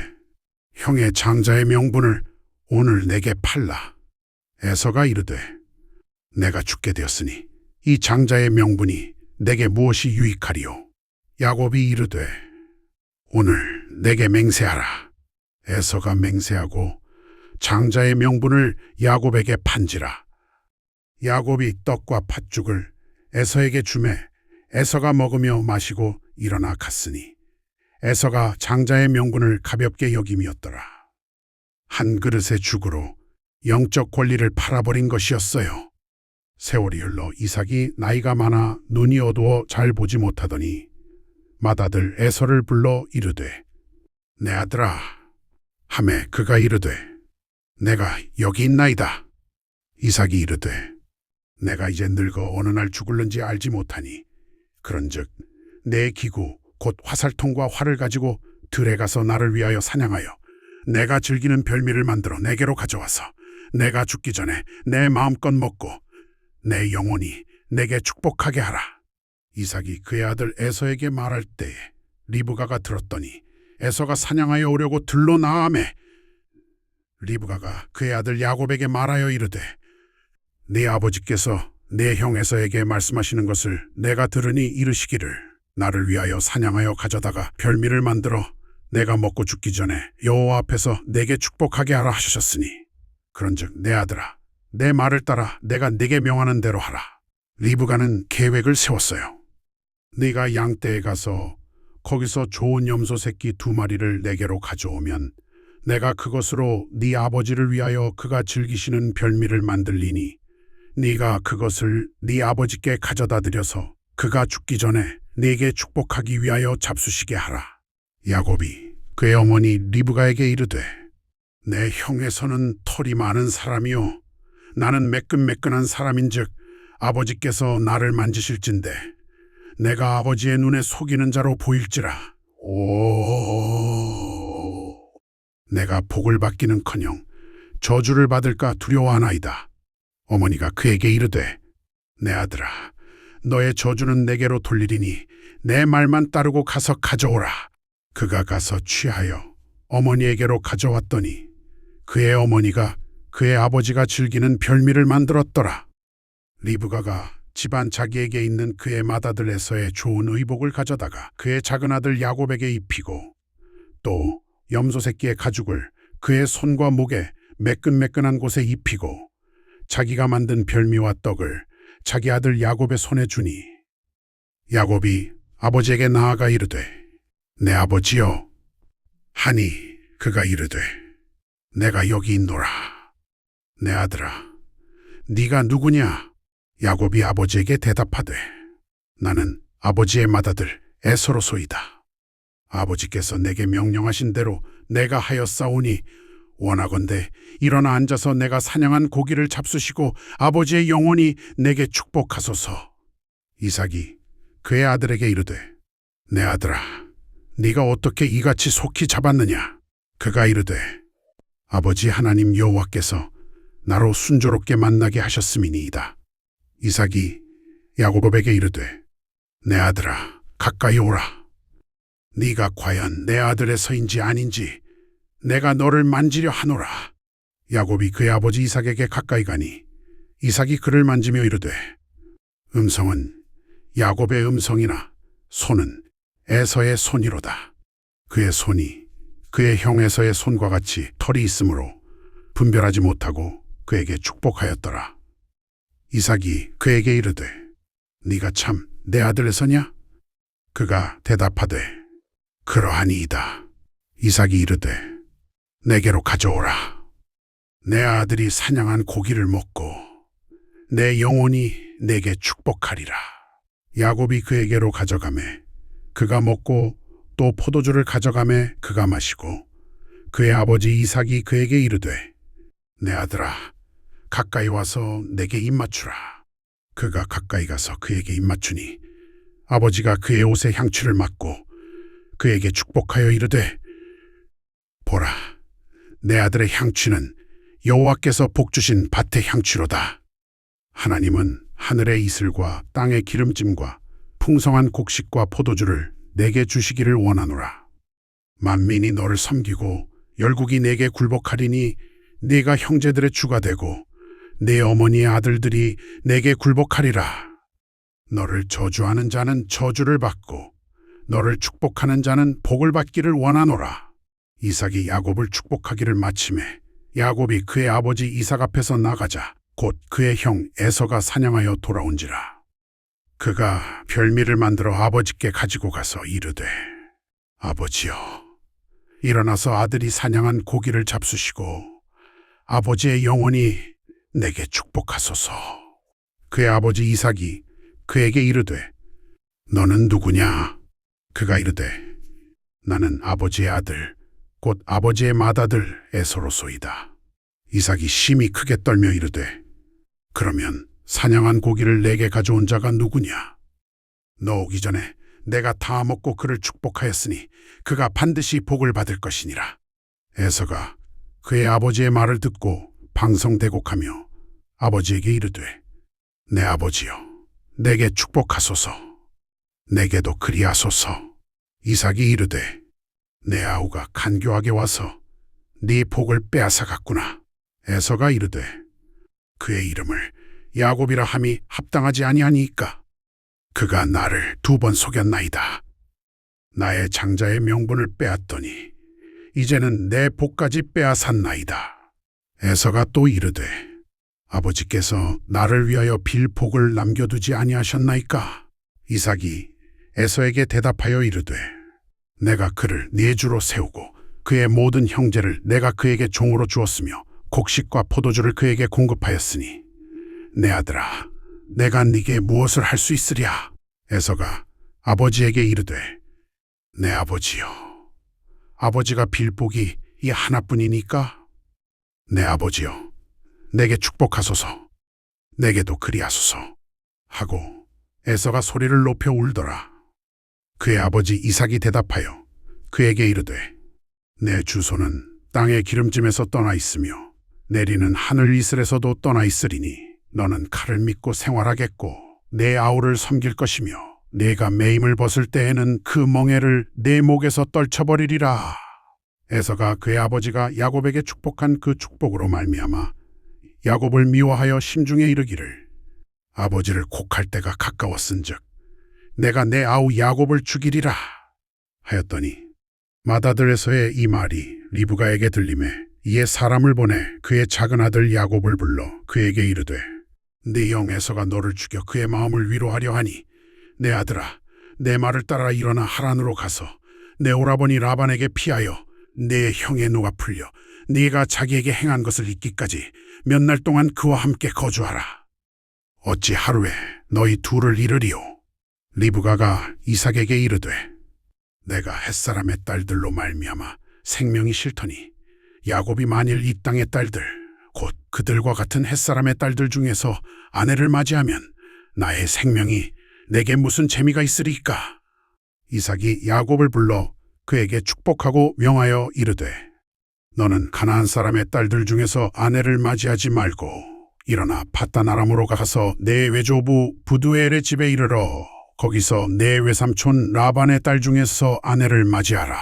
[SPEAKER 1] 형의 장자의 명분을 오늘 내게 팔라. 에서가 이르되 내가 죽게 되었으니 이 장자의 명분이 내게 무엇이 유익하리요. 야곱이 이르되 오늘 내게 맹세하라. 에서가 맹세하고 장자의 명분을 야곱에게 판지라. 야곱이 떡과 팥죽을 에서에게 주매 에서가 먹으며 마시고 일어나 갔으니 에서가 장자의 명분을 가볍게 여김이었더라. 한 그릇의 죽으로 영적 권리를 팔아버린 것이었어요. 세월이 흘러 이삭이 나이가 많아 눈이 어두워 잘 보지 못하더니 맏아들 에서를 불러 이르되 내 아들아 하매 그가 이르되 내가 여기 있나이다. 이삭이 이르되 내가 이제 늙어 어느 날 죽을는지 알지 못하니 그런즉 내 기구 곧 화살통과 활을 가지고 들에 가서 나를 위하여 사냥하여 내가 즐기는 별미를 만들어 내게로 가져와서 내가 죽기 전에 내 마음껏 먹고 내 영혼이 내게 축복하게 하라. 이삭이 그의 아들 에서에게 말할 때에 리브가가 들었더니 에서가 사냥하여 오려고 들로 나아매 리브가가 그의 아들 야곱에게 말하여 이르되 네 아버지께서 내 형 에서에게 말씀하시는 것을 내가 들으니 이르시기를 나를 위하여 사냥하여 가져다가 별미를 만들어 내가 먹고 죽기 전에 여호와 앞에서 내게 축복하게 하라 하셨으니 그런즉 내 아들아 내 말을 따라 내가 네게 명하는 대로 하라. 리브가는 계획을 세웠어요. 네가 양떼에 가서 거기서 좋은 염소 새끼 2마리를 내게로 가져오면 내가 그것으로 네 아버지를 위하여 그가 즐기시는 별미를 만들리니 네가 그것을 네 아버지께 가져다 드려서 그가 죽기 전에 네게 축복하기 위하여 잡수시게 하라. 야곱이 그의 어머니 리브가에게 이르되 내 형에서는 털이 많은 사람이요 나는 매끈매끈한 사람인즉 아버지께서 나를 만지실진데 내가 아버지의 눈에 속이는 자로 보일지라. 내가 복을 받기는커녕 저주를 받을까 두려워하나이다. 어머니가 그에게 이르되 내 아들아 너의 저주는 내게로 돌리리니 내 말만 따르고 가서 가져오라. 그가 가서 취하여 어머니에게로 가져왔더니 그의 어머니가 그의 아버지가 즐기는 별미를 만들었더라. 리브가가 집안 자기에게 있는 그의 맏아들에서의 좋은 의복을 가져다가 그의 작은 아들 야곱에게 입히고 또 염소 새끼의 가죽을 그의 손과 목에 매끈매끈한 곳에 입히고 자기가 만든 별미와 떡을 자기 아들 야곱의 손에 주니 야곱이 아버지에게 나아가 이르되 내 아버지여 하니 그가 이르되 내가 여기 있노라. 내 아들아 네가 누구냐? 야곱이 아버지에게 대답하되 나는 아버지의 맏아들 에서로소이다. 아버지께서 내게 명령하신 대로 내가 하였사오니 원하건대 일어나 앉아서 내가 사냥한 고기를 잡수시고 아버지의 영혼이 내게 축복하소서. 이삭이 그의 아들에게 이르되 내 아들아 네가 어떻게 이같이 속히 잡았느냐? 그가 이르되 아버지 하나님 여호와께서 나로 순조롭게 만나게 하셨음이니이다. 이삭이 야곱에게 이르되 내 아들아 가까이 오라. 네가 과연 내 아들에서인지 아닌지 내가 너를 만지려 하노라. 야곱이 그의 아버지 이삭에게 가까이 가니 이삭이 그를 만지며 이르되 음성은 야곱의 음성이나 손은 에서의 손이로다. 그의 손이 그의 형 에서의 손과 같이 털이 있으므로 분별하지 못하고 그에게 축복하였더라. 이삭이 그에게 이르되 네가 참 내 아들 에서냐? 그가 대답하되 그러하니이다. 이삭이 이르되 내게로 가져오라. 내 아들이 사냥한 고기를 먹고 내 영혼이 내게 축복하리라. 야곱이 그에게로 가져가매 그가 먹고 또 포도주를 가져가매 그가 마시고 그의 아버지 이삭이 그에게 이르되 내 아들아 가까이 와서 내게 입맞추라. 그가 가까이 가서 그에게 입맞추니 아버지가 그의 옷에 향취를 맡고 그에게 축복하여 이르되 보라 내 아들의 향취는 여호와께서 복주신 밭의 향취로다. 하나님은 하늘의 이슬과 땅의 기름짐과 풍성한 곡식과 포도주를 내게 주시기를 원하노라. 만민이 너를 섬기고 열국이 내게 굴복하리니 네가 형제들의 주가 되고 내 어머니의 아들들이 내게 굴복하리라. 너를 저주하는 자는 저주를 받고 너를 축복하는 자는 복을 받기를 원하노라. 이삭이 야곱을 축복하기를 마침에 야곱이 그의 아버지 이삭 앞에서 나가자 곧 그의 형 에서가 사냥하여 돌아온지라. 그가 별미를 만들어 아버지께 가지고 가서 이르되 아버지여 일어나서 아들이 사냥한 고기를 잡수시고 아버지의 영혼이 내게 축복하소서. 그의 아버지 이삭이 그에게 이르되 너는 누구냐? 그가 이르되 나는 아버지의 아들 곧 아버지의 맏아들 에서로소이다. 이삭이 심히 크게 떨며 이르되 그러면 사냥한 고기를 내게 가져온 자가 누구냐? 너 오기 전에 내가 다 먹고 그를 축복하였으니 그가 반드시 복을 받을 것이니라. 에서가 그의 아버지의 말을 듣고 방성대곡하며 아버지에게 이르되 내 아버지여 내게 축복하소서. 내게도 그리하소서. 이삭이 이르되 내 아우가 간교하게 와서 네 복을 빼앗아 갔구나. 에서가 이르되 그의 이름을 야곱이라 함이 합당하지 아니하니이까. 그가 나를 2번 속였나이다. 나의 장자의 명분을 빼앗더니 이제는 내 복까지 빼앗았나이다. 에서가 또 이르되 아버지께서 나를 위하여 빌 복을 남겨두지 아니하셨나이까. 이삭이 에서에게 대답하여 이르되 내가 그를 네 주로 세우고 그의 모든 형제를 내가 그에게 종으로 주었으며 곡식과 포도주를 그에게 공급하였으니 내 아들아 내가 네게 무엇을 할 수 있으랴. 에서가 아버지에게 이르되 내 아버지여 아버지가 빌 복이 이 하나뿐이니까 내 아버지여 내게 축복하소서 내게도 그리하소서 하고 에서가 소리를 높여 울더라. 그의 아버지 이삭이 대답하여 그에게 이르되 내 주소는 땅의 기름짐에서 떠나 있으며 내리는 하늘 이슬에서도 떠나 있으리니 너는 칼을 믿고 생활하겠고 내 아우를 섬길 것이며 네가 매임을 벗을 때에는 그 멍에를 내 목에서 떨쳐버리리라. 에서가 그의 아버지가 야곱에게 축복한 그 축복으로 말미암아 야곱을 미워하여 심중에 이르기를 아버지를 곡할 때가 가까웠은즉 내가 내 아우 야곱을 죽이리라 하였더니 맏아들에서의 이 말이 리브가에게 들리매 이에 사람을 보내 그의 작은 아들 야곱을 불러 그에게 이르되 네 형 에서가 너를 죽여 그의 마음을 위로하려 하니 내 아들아 내 말을 따라 일어나 하란으로 가서 내 오라버니 라반에게 피하여 내 형의 노가 풀려 네가 자기에게 행한 것을 잊기까지 몇 날 동안 그와 함께 거주하라. 어찌 하루에 너희 둘을 잃으리요. 리브가가 이삭에게 이르되 내가 햇사람의 딸들로 말미암아 생명이 싫더니 야곱이 만일 이 땅의 딸들 곧 그들과 같은 햇사람의 딸들 중에서 아내를 맞이하면 나의 생명이 내게 무슨 재미가 있으리까. 이삭이 야곱을 불러 그에게 축복하고 명하여 이르되 너는 가나안 사람의 딸들 중에서 아내를 맞이하지 말고 일어나 밧단 아람으로 가서 내 외조부 부두엘의 집에 이르러 거기서 내 외삼촌 라반의 딸 중에서 아내를 맞이하라.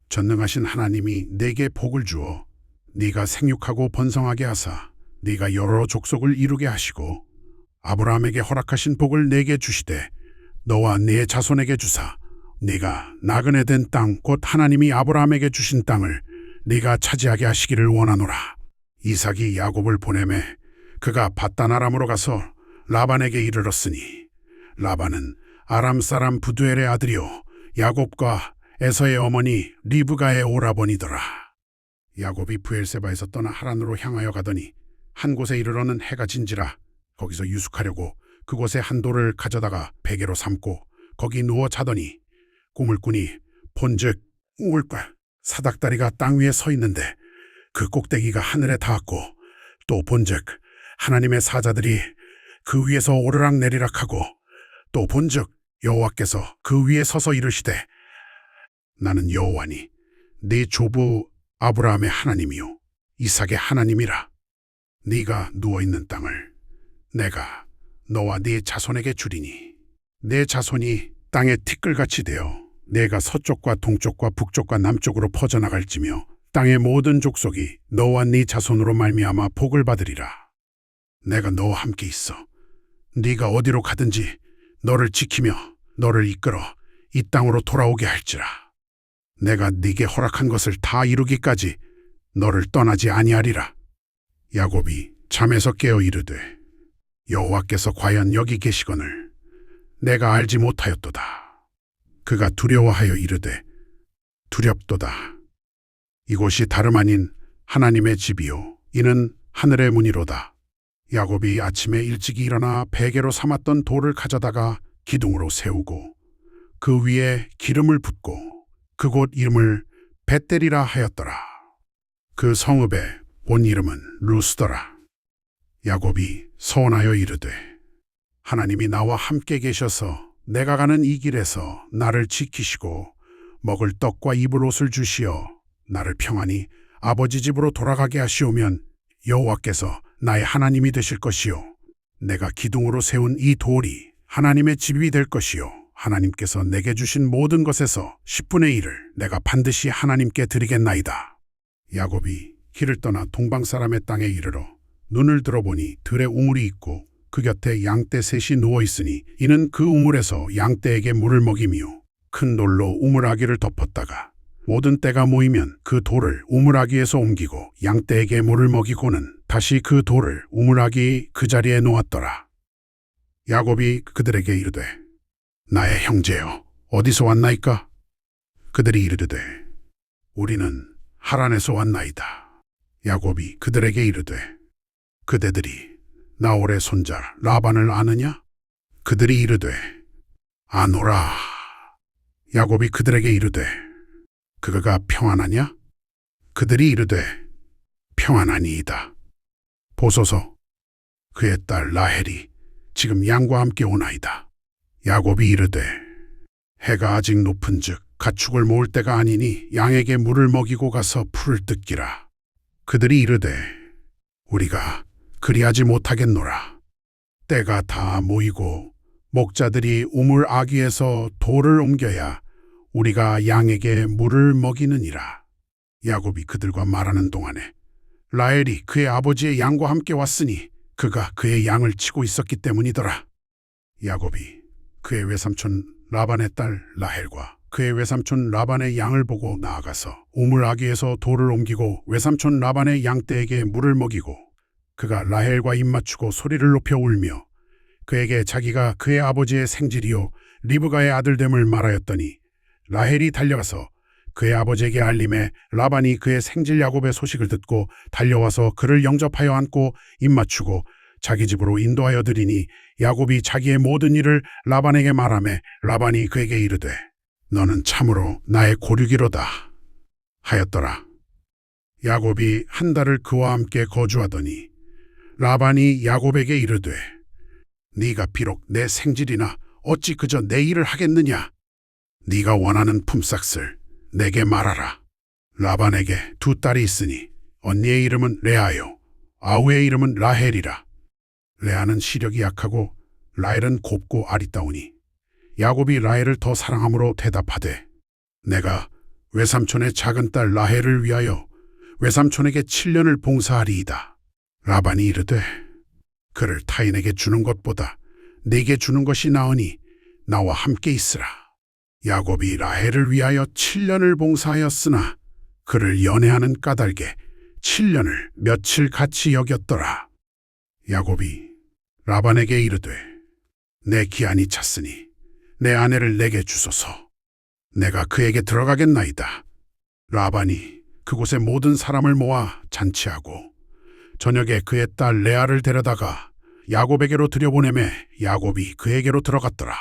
[SPEAKER 1] 전능하신 하나님이 내게 복을 주어 네가 생육하고 번성하게 하사 네가 여러 족속을 이루게 하시고 아브라함에게 허락하신 복을 내게 주시되 너와 네 자손에게 주사 네가 나그네 된 땅 곧 하나님이 아브라함에게 주신 땅을 네가 차지하게 하시기를 원하노라. 이삭이 야곱을 보내매 그가 밧단 아람으로 가서 라반에게 이르렀으니 라반은 아람 사람 부두엘의 아들이요 야곱과 에서의 어머니 리브가의 오라버니더라. 야곱이 브엘세바에서 떠나 하란으로 향하여 가더니 한 곳에 이르러는 해가 진지라 거기서 유숙하려고 그곳에 한 돌을 가져다가 베개로 삼고 거기 누워 자더니 꿈을 꾸니 본즉 우물과 사닥다리가 땅 위에 서 있는데 그 꼭대기가 하늘에 닿았고 또 본즉 하나님의 사자들이 그 위에서 오르락 내리락 하고 또 본즉 여호와께서 그 위에 서서 이르시되 나는 여호와니 네 조부 아브라함의 하나님이요 이삭의 하나님이라. 네가 누워있는 땅을 내가 너와 네 자손에게 주리니 내 자손이 땅의 티끌같이 되어 내가 서쪽과 동쪽과 북쪽과 남쪽으로 퍼져나갈지며 땅의 모든 족속이 너와 네 자손으로 말미암아 복을 받으리라. 내가 너와 함께 있어 네가 어디로 가든지 너를 지키며 너를 이끌어 이 땅으로 돌아오게 할지라. 내가 네게 허락한 것을 다 이루기까지 너를 떠나지 아니하리라. 야곱이 잠에서 깨어 이르되 여호와께서 과연 여기 계시거늘 내가 알지 못하였도다. 그가 두려워하여 이르되 두렵도다. 이곳이 다름 아닌 하나님의 집이요 이는 하늘의 문이로다. 야곱이 아침에 일찍이 일어나 베개로 삼았던 돌을 가져다가 기둥으로 세우고 그 위에 기름을 붓고 그곳 이름을 벳델이라 하였더라. 그 성읍의 본 이름은 루스더라. 야곱이 서원하여 이르되 하나님이 나와 함께 계셔서 내가 가는 이 길에서 나를 지키시고 먹을 떡과 입을 옷을 주시어 나를 평안히 아버지 집으로 돌아가게 하시오면 여호와께서 나의 하나님이 되실 것이요 내가 기둥으로 세운 이 돌이 하나님의 집이 될 것이요 하나님께서 내게 주신 모든 것에서 10분의 1을 내가 반드시 하나님께 드리겠나이다. 야곱이 길을 떠나 동방 사람의 땅에 이르러 눈을 들어보니 들에 우물이 있고 그 곁에 양떼 셋이 누워있으니 이는 그 우물에서 양떼에게 물을 먹이며 큰 돌로 우물아기를 덮었다가 모든 떼가 모이면 그 돌을 우물아기에서 옮기고 양떼에게 물을 먹이고는 다시 그 돌을 우물아기 그 자리에 놓았더라. 야곱이 그들에게 이르되 나의 형제여 어디서 왔나이까? 그들이 이르되 우리는 하란에서 왔나이다. 야곱이 그들에게 이르되 그대들이 나홀의 손자 라반을 아느냐? 그들이 이르되 아노라. 야곱이 그들에게 이르되 그가 평안하냐? 그들이 이르되 평안하니이다. 보소서, 그의 딸 라헬이 지금 양과 함께 오나이다. 야곱이 이르되 해가 아직 높은즉 가축을 모을 때가 아니니 양에게 물을 먹이고 가서 풀을 뜯기라. 그들이 이르되 우리가 그리하지 못하겠노라. 때가 다 모이고 목자들이 우물 아귀에서 돌을 옮겨야 우리가 양에게 물을 먹이느니라. 야곱이 그들과 말하는 동안에 라헬이 그의 아버지의 양과 함께 왔으니 그가 그의 양을 치고 있었기 때문이더라. 야곱이 그의 외삼촌 라반의 딸 라헬과 그의 외삼촌 라반의 양을 보고 나아가서 우물 아귀에서 돌을 옮기고 외삼촌 라반의 양떼에게 물을 먹이고 그가 라헬과 입맞추고 소리를 높여 울며 그에게 자기가 그의 아버지의 생질이요 리브가의 아들됨을 말하였더니 라헬이 달려가서 그의 아버지에게 알림해 라반이 그의 생질 야곱의 소식을 듣고 달려와서 그를 영접하여 안고 입맞추고 자기 집으로 인도하여 드리니 야곱이 자기의 모든 일을 라반에게 말하매 라반이 그에게 이르되 너는 참으로 나의 고륙이로다 하였더라. 야곱이 한 달을 그와 함께 거주하더니 라반이 야곱에게 이르되 네가 비록 내 생질이나 어찌 그저 내 일을 하겠느냐? 네가 원하는 품삯을 내게 말하라. 라반에게 두 딸이 있으니 언니의 이름은 레아요 아우의 이름은 라헬이라. 레아는 시력이 약하고 라헬은 곱고 아리따우니 야곱이 라헬을 더 사랑함으로 대답하되 내가 외삼촌의 작은 딸 라헬을 위하여 외삼촌에게 7년을 봉사하리이다. 라반이 이르되 그를 타인에게 주는 것보다 네게 주는 것이 나으니 나와 함께 있으라. 야곱이 라헬을 위하여 7년을 봉사하였으나 그를 연애하는 까닭에 7년을 며칠 같이 여겼더라. 야곱이 라반에게 이르되 내 기한이 찼으니 내 아내를 내게 주소서. 내가 그에게 들어가겠나이다. 라반이 그곳에 모든 사람을 모아 잔치하고 저녁에 그의 딸 레아를 데려다가 야곱에게로 들여보내매 야곱이 그에게로 들어갔더라.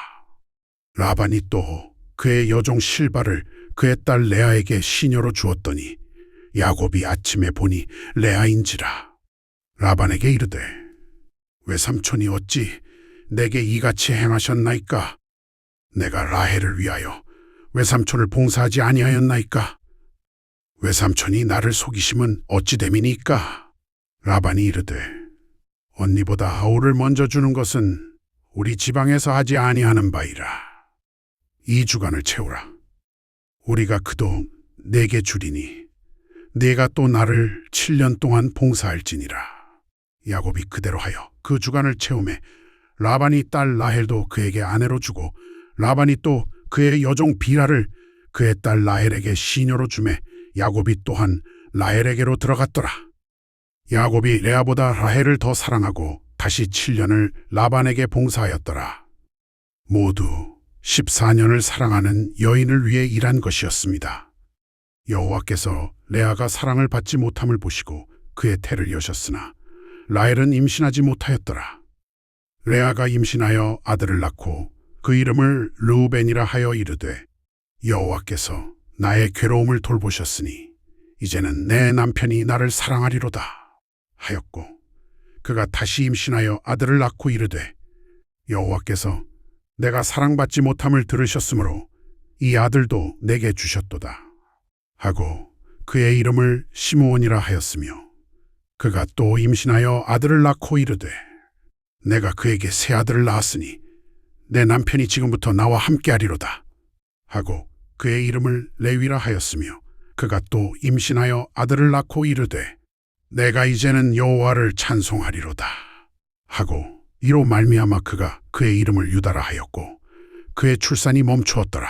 [SPEAKER 1] 라반이 또 그의 여종 실바를 그의 딸 레아에게 시녀로 주었더니 야곱이 아침에 보니 레아인지라. 라반에게 이르되 외삼촌이 어찌 내게 이같이 행하셨나이까? 내가 라헬을 위하여 외삼촌을 봉사하지 아니하였나이까? 외삼촌이 나를 속이심은 어찌 됨이니까? 라반이 이르되 언니보다 아우를 먼저 주는 것은 우리 지방에서 하지 아니하는 바이라. 2주간을 채우라. 우리가 그도 내게 주리니 네가 또 나를 7년 동안 봉사할지니라. 야곱이 그대로 하여 그 주간을 채우매 라반이 딸 라헬도 그에게 아내로 주고 라반이 또 그의 여종 비라를 그의 딸 라헬에게 시녀로 주매 야곱이 또한 라헬에게로 들어갔더라. 야곱이 레아보다 라헬을 더 사랑하고 다시 7년을 라반에게 봉사하였더라. 모두 14년을 사랑하는 여인을 위해 일한 것이었습니다. 여호와께서 레아가 사랑을 받지 못함을 보시고 그의 태를 여셨으나 라헬은 임신하지 못하였더라. 레아가 임신하여 아들을 낳고 그 이름을 르우벤이라 하여 이르되 여호와께서 나의 괴로움을 돌보셨으니 이제는 내 남편이 나를 사랑하리로다 하였고 그가 다시 임신하여 아들을 낳고 이르되 여호와께서 내가 사랑받지 못함을 들으셨으므로 이 아들도 내게 주셨도다 하고 그의 이름을 시므온이라 하였으며 그가 또 임신하여 아들을 낳고 이르되 내가 그에게 새 아들을 낳았으니 내 남편이 지금부터 나와 함께하리로다 하고 그의 이름을 레위라 하였으며 그가 또 임신하여 아들을 낳고 이르되 내가 이제는 여호와를 찬송하리로다 하고 이로 말미암아 그가 그의 이름을 유다라 하였고 그의 출산이 멈추었더라.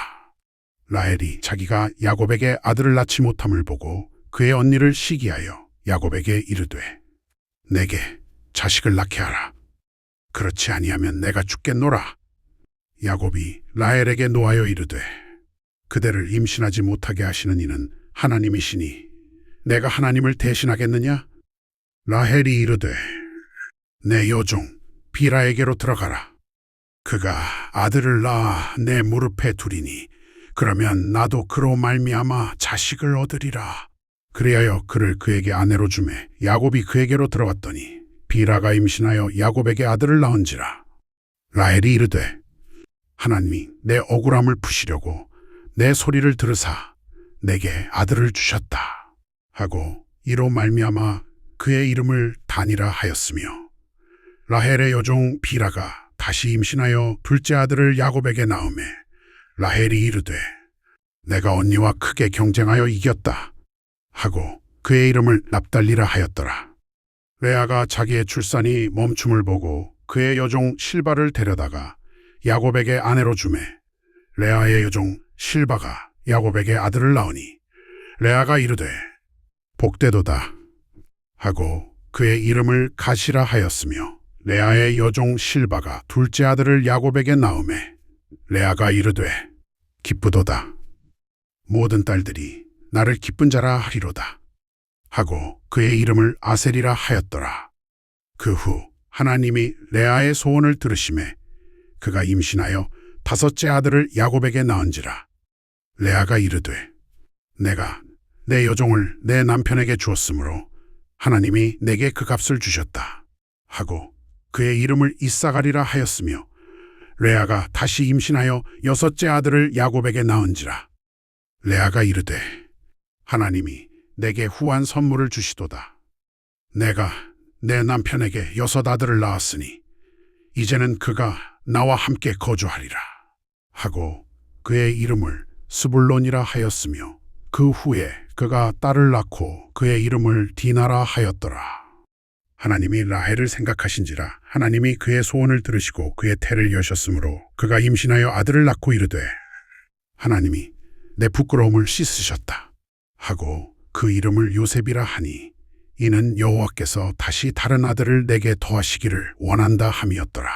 [SPEAKER 1] 라헬이 자기가 야곱에게 아들을 낳지 못함을 보고 그의 언니를 시기하여 야곱에게 이르되 내게 자식을 낳게 하라. 그렇지 아니하면 내가 죽겠노라. 야곱이 라헬에게 노하여 이르되 그대를 임신하지 못하게 하시는 이는 하나님이시니 내가 하나님을 대신하겠느냐? 라헬이 이르되 내 여종 비라에게로 들어가라. 그가 아들을 낳아 내 무릎에 두리니 그러면 나도 그로 말미암아 자식을 얻으리라. 그리하여 그를 그에게 아내로 주매 야곱이 그에게로 들어갔더니 비라가 임신하여 야곱에게 아들을 낳은지라. 라헬이 이르되 하나님이 내 억울함을 푸시려고 내 소리를 들으사 내게 아들을 주셨다 하고 이로 말미암아 그의 이름을 단이라 하였으며, 라헬의 여종 비라가 다시 임신하여 둘째 아들을 야곱에게 낳음에 라헬이 이르되 내가 언니와 크게 경쟁하여 이겼다 하고 그의 이름을 납달리라 하였더라. 레아가 자기의 출산이 멈춤을 보고 그의 여종 실바를 데려다가 야곱에게 아내로 주매 레아의 여종 실바가 야곱에게 아들을 낳으니 레아가 이르되 복되도다 하고 그의 이름을 가시라 하였으며, 레아의 여종 실바가 둘째 아들을 야곱에게 낳음에 레아가 이르되 기쁘도다. 모든 딸들이 나를 기쁜 자라 하리로다 하고 그의 이름을 아셀이라 하였더라. 그 후 하나님이 레아의 소원을 들으시매 그가 임신하여 다섯째 아들을 야곱에게 낳은지라. 레아가 이르되 내가 내 여종을 내 남편에게 주었으므로 하나님이 내게 그 값을 주셨다 하고 그의 이름을 이사가리라 하였으며, 레아가 다시 임신하여 여섯째 아들을 야곱에게 낳은지라. 레아가 이르되 하나님이 내게 후한 선물을 주시도다. 내가 내 남편에게 여섯 아들을 낳았으니 이제는 그가 나와 함께 거주하리라 하고 그의 이름을 스불론이라 하였으며, 그 후에 그가 딸을 낳고 그의 이름을 디나라 하였더라. 하나님이 라헬을 생각하신지라 하나님이 그의 소원을 들으시고 그의 태를 여셨으므로 그가 임신하여 아들을 낳고 이르되 하나님이 내 부끄러움을 씻으셨다 하고 그 이름을 요셉이라 하니 이는 여호와께서 다시 다른 아들을 내게 더하시기를 원한다 함이었더라.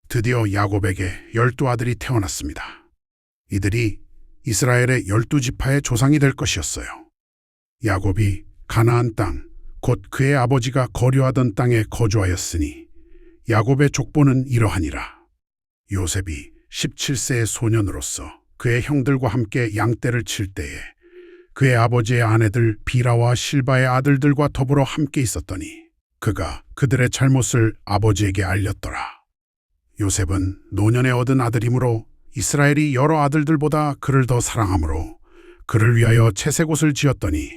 [SPEAKER 1] 드디어 야곱에게 12아들이 태어났습니다. 이들이 이스라엘의 12지파의 조상이 될 것이었어요. 야곱이 가나안 땅, 곧 그의 아버지가 거류하던 땅에 거주하였으니 야곱의 족보는 이러하니라. 요셉이 17세의 소년으로서 그의 형들과 함께 양떼를 칠 때에 그의 아버지의 아내들 비라와 실바의 아들들과 더불어 함께 있었더니 그가 그들의 잘못을 아버지에게 알렸더라. 요셉은 노년에 얻은 아들이므로 이스라엘이 여러 아들들보다 그를 더 사랑하므로 그를 위하여 채색옷을 지었더니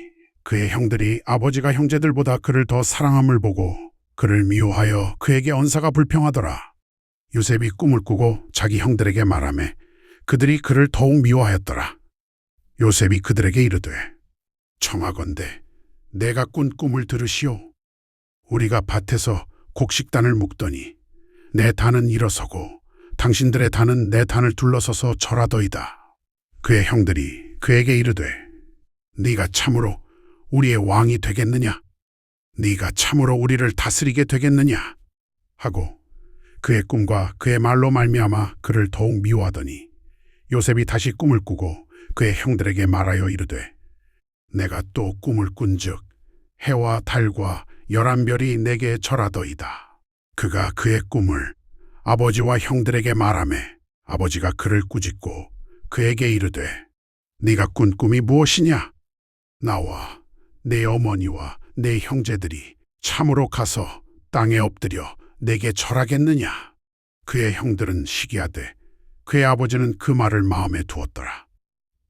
[SPEAKER 1] 그의 형들이 아버지가 형제들보다 그를 더 사랑함을 보고 그를 미워하여 그에게 언사가 불평하더라. 요셉이 꿈을 꾸고 자기 형들에게 말하매 그들이 그를 더욱 미워하였더라. 요셉이 그들에게 이르되 청하건대 내가 꾼 꿈을 들으시오. 우리가 밭에서 곡식단을 묶더니 내 단은 일어서고 당신들의 단은 내 단을 둘러서서 절하더이다. 그의 형들이 그에게 이르되 네가 참으로 우리의 왕이 되겠느냐? 네가 참으로 우리를 다스리게 되겠느냐? 하고 그의 꿈과 그의 말로 말미암아 그를 더욱 미워하더니 요셉이 다시 꿈을 꾸고 그의 형들에게 말하여 이르되 내가 또 꿈을 꾼즉 해와 달과 11별이 내게 절하더이다. 그가 그의 꿈을 아버지와 형들에게 말하매 아버지가 그를 꾸짖고 그에게 이르되 네가 꾼 꿈이 무엇이냐? 나와 내 어머니와 내 형제들이 참으로 가서 땅에 엎드려 내게 절하겠느냐? 그의 형들은 시기하되 그의 아버지는 그 말을 마음에 두었더라.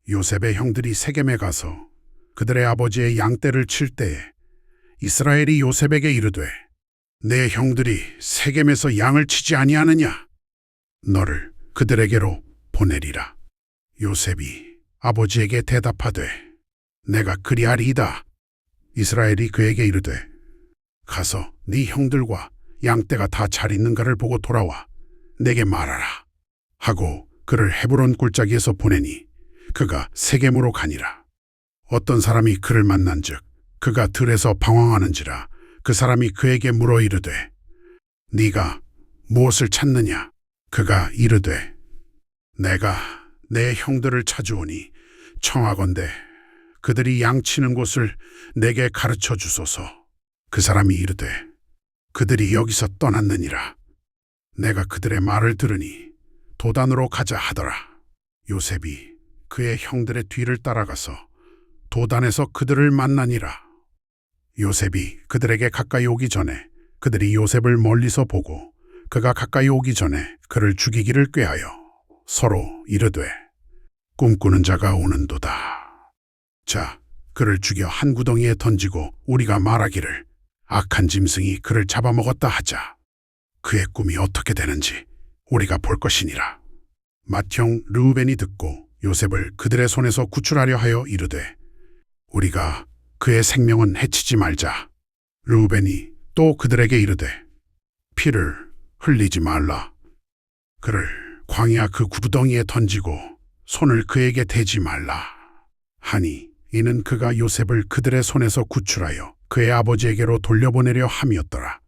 [SPEAKER 1] 요셉의 형들이 세겜에 가서 그들의 아버지의 양떼를 칠 때에 이스라엘이 요셉에게 이르되 내 형들이 세겜에서 양을 치지 아니하느냐? 너를 그들에게로 보내리라. 요셉이 아버지에게 대답하되 내가 그리하리이다. 이스라엘이 그에게 이르되 가서 네 형들과 양떼가 다 잘 있는가를 보고 돌아와 내게 말하라 하고 그를 헤브론 골짜기에서 보내니 그가 세겜으로 가니라. 어떤 사람이 그를 만난즉 그가 들에서 방황하는지라 그 사람이 그에게 물어 이르되 네가 무엇을 찾느냐? 그가 이르되 내가 내 형들을 찾으오니 청하건대 그들이 양치는 곳을 내게 가르쳐 주소서. 그 사람이 이르되 그들이 여기서 떠났느니라. 내가 그들의 말을 들으니 도단으로 가자 하더라. 요셉이 그의 형들의 뒤를 따라가서 도단에서 그들을 만나니라. 요셉이 그들에게 가까이 오기 전에 그들이 요셉을 멀리서 보고 그가 가까이 오기 전에 그를 죽이기를 꾀하여 서로 이르되 꿈꾸는 자가 오는도다. 자, 그를 죽여 한 구덩이에 던지고 우리가 말하기를 악한 짐승이 그를 잡아먹었다 하자. 그의 꿈이 어떻게 되는지 우리가 볼 것이니라. 맏형 르우벤이 듣고 요셉을 그들의 손에서 구출하려 하여 이르되 우리가 그의 생명은 해치지 말자. 르우벤이 또 그들에게 이르되 피를 흘리지 말라. 그를 광야 그 구덩이에 던지고 손을 그에게 대지 말라. 하니 이는 그가 요셉을 그들의 손에서 구출하여 그의 아버지에게로 돌려보내려 함이었더라.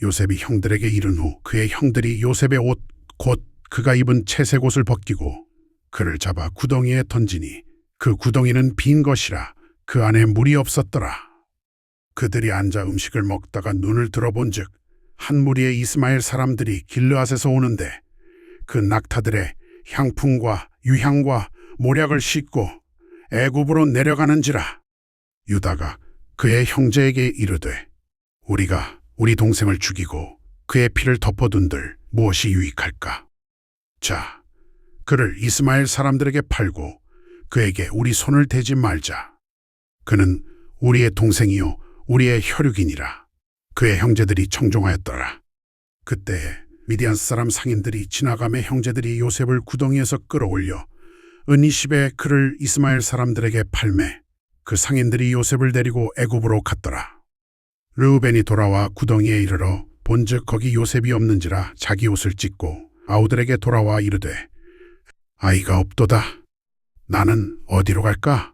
[SPEAKER 1] 요셉이 형들에게 이른 후 그의 형들이 요셉의 옷 곧 그가 입은 채색 옷을 벗기고 그를 잡아 구덩이에 던지니 그 구덩이는 빈 것이라 그 안에 물이 없었더라. 그들이 앉아 음식을 먹다가 눈을 들어본즉 한 무리의 이스마엘 사람들이 길르앗에서 오는데 그 낙타들의 향품과 유향과 모략을 싣고 애굽으로 내려가는지라. 유다가 그의 형제에게 이르되 우리가 우리 동생을 죽이고 그의 피를 덮어둔들 무엇이 유익할까? 자, 그를 이스마엘 사람들에게 팔고 그에게 우리 손을 대지 말자. 그는 우리의 동생이요 우리의 혈육이니라. 그의 형제들이 청종하였더라. 그때 미디안 사람 상인들이 지나가매 형제들이 요셉을 구덩이에서 끌어올려 은이십에 그를 이스마엘 사람들에게 팔매 그 상인들이 요셉을 데리고 애굽으로 갔더라. 르우벤이 돌아와 구덩이에 이르러 본즉 거기 요셉이 없는지라 자기 옷을 찢고 아우들에게 돌아와 이르되 아이가 없도다. 나는 어디로 갈까?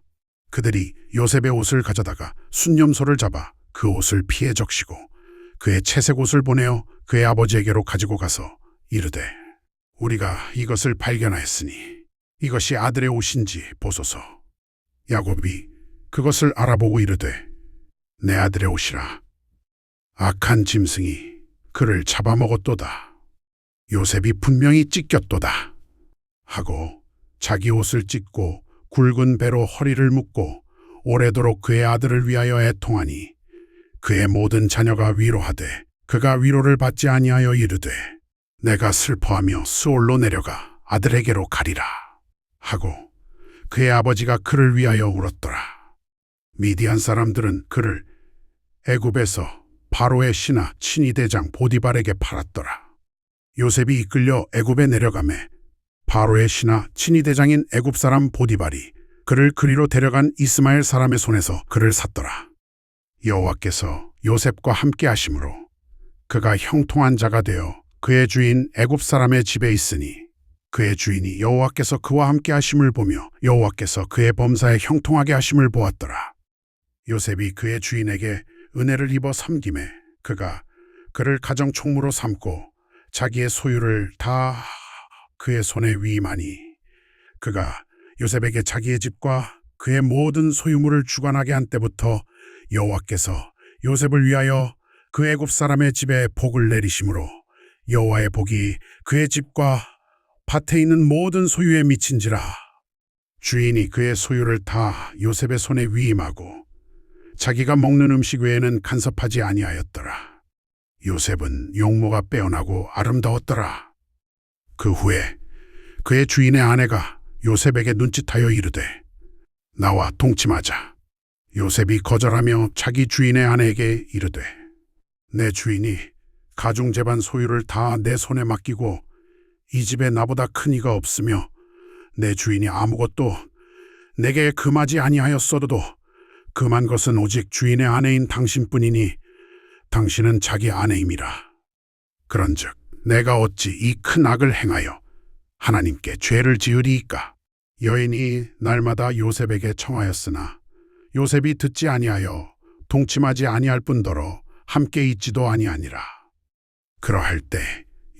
[SPEAKER 1] 그들이 요셉의 옷을 가져다가 순념소를 잡아 그 옷을 피에 적시고 그의 채색 옷을 보내어 그의 아버지에게로 가지고 가서 이르되 우리가 이것을 발견하였으니 이것이 아들의 옷인지 보소서. 야곱이 그것을 알아보고 이르되 내 아들의 옷이라. 악한 짐승이 그를 잡아먹었도다. 요셉이 분명히 찢겼도다. 하고 자기 옷을 찢고 굵은 배로 허리를 묶고 오래도록 그의 아들을 위하여 애통하니 그의 모든 자녀가 위로하되 그가 위로를 받지 아니하여 이르되 내가 슬퍼하며 스올로 내려가 아들에게로 가리라. 하고 그의 아버지가 그를 위하여 울었더라. 미디안 사람들은 그를 애굽에서 바로의 신하 친위대장 보디발에게 팔았더라. 요셉이 이끌려 애굽에 내려가매 바로의 신하 친위대장인 애굽 사람 보디발이 그를 그리로 데려간 이스마엘 사람의 손에서 그를 샀더라. 여호와께서 요셉과 함께 하심으로 그가 형통한 자가 되어 그의 주인 애굽 사람의 집에 있으니 그의 주인이 여호와께서 그와 함께 하심을 보며 여호와께서 그의 범사에 형통하게 하심을 보았더라. 요셉이 그의 주인에게 은혜를 입어 섬김에 그가 그를 가정 총무로 삼고 자기의 소유를 다 그의 손에 위임하니 그가 요셉에게 자기의 집과 그의 모든 소유물을 주관하게 한 때부터 여호와께서 요셉을 위하여 그 애굽 사람의 집에 복을 내리심으로 여호와의 복이 그의 집과 밭에 있는 모든 소유에 미친지라. 주인이 그의 소유를 다 요셉의 손에 위임하고 자기가 먹는 음식 외에는 간섭하지 아니하였더라. 요셉은 용모가 빼어나고 아름다웠더라. 그 후에 그의 주인의 아내가 요셉에게 눈짓하여 이르되 나와 동침하자. 요셉이 거절하며 자기 주인의 아내에게 이르되 내 주인이 가중재반 소유를 다 내 손에 맡기고 이 집에 나보다 큰 이가 없으며 내 주인이 아무것도 내게 금하지 아니하였어도 금한 것은 오직 주인의 아내인 당신뿐이니 당신은 자기 아내임이라. 그런즉 내가 어찌 이 큰 악을 행하여 하나님께 죄를 지으리이까. 여인이 날마다 요셉에게 청하였으나 요셉이 듣지 아니하여 동침하지 아니할 뿐더러 함께 있지도 아니하니라. 그러할 때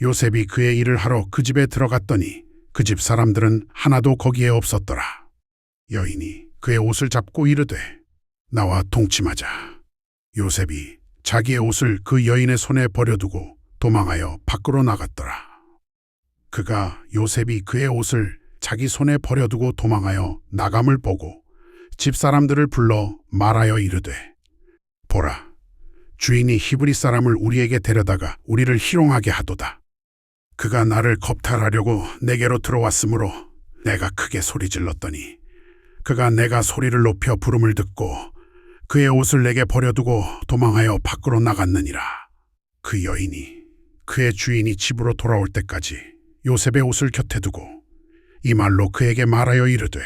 [SPEAKER 1] 요셉이 그의 일을 하러 그 집에 들어갔더니 그 집 사람들은 하나도 거기에 없었더라. 여인이 그의 옷을 잡고 이르되 나와 동침하자. 요셉이 자기의 옷을 그 여인의 손에 버려두고 도망하여 밖으로 나갔더라. 그가 요셉이 그의 옷을 자기 손에 버려두고 도망하여 나감을 보고 집사람들을 불러 말하여 이르되 보라, 주인이 히브리 사람을 우리에게 데려다가 우리를 희롱하게 하도다. 그가 나를 겁탈하려고 내게로 들어왔으므로 내가 크게 소리질렀더니 그가 내가 소리를 높여 부름을 듣고 그의 옷을 내게 버려두고 도망하여 밖으로 나갔느니라. 그 여인이 그의 주인이 집으로 돌아올 때까지 요셉의 옷을 곁에 두고 이 말로 그에게 말하여 이르되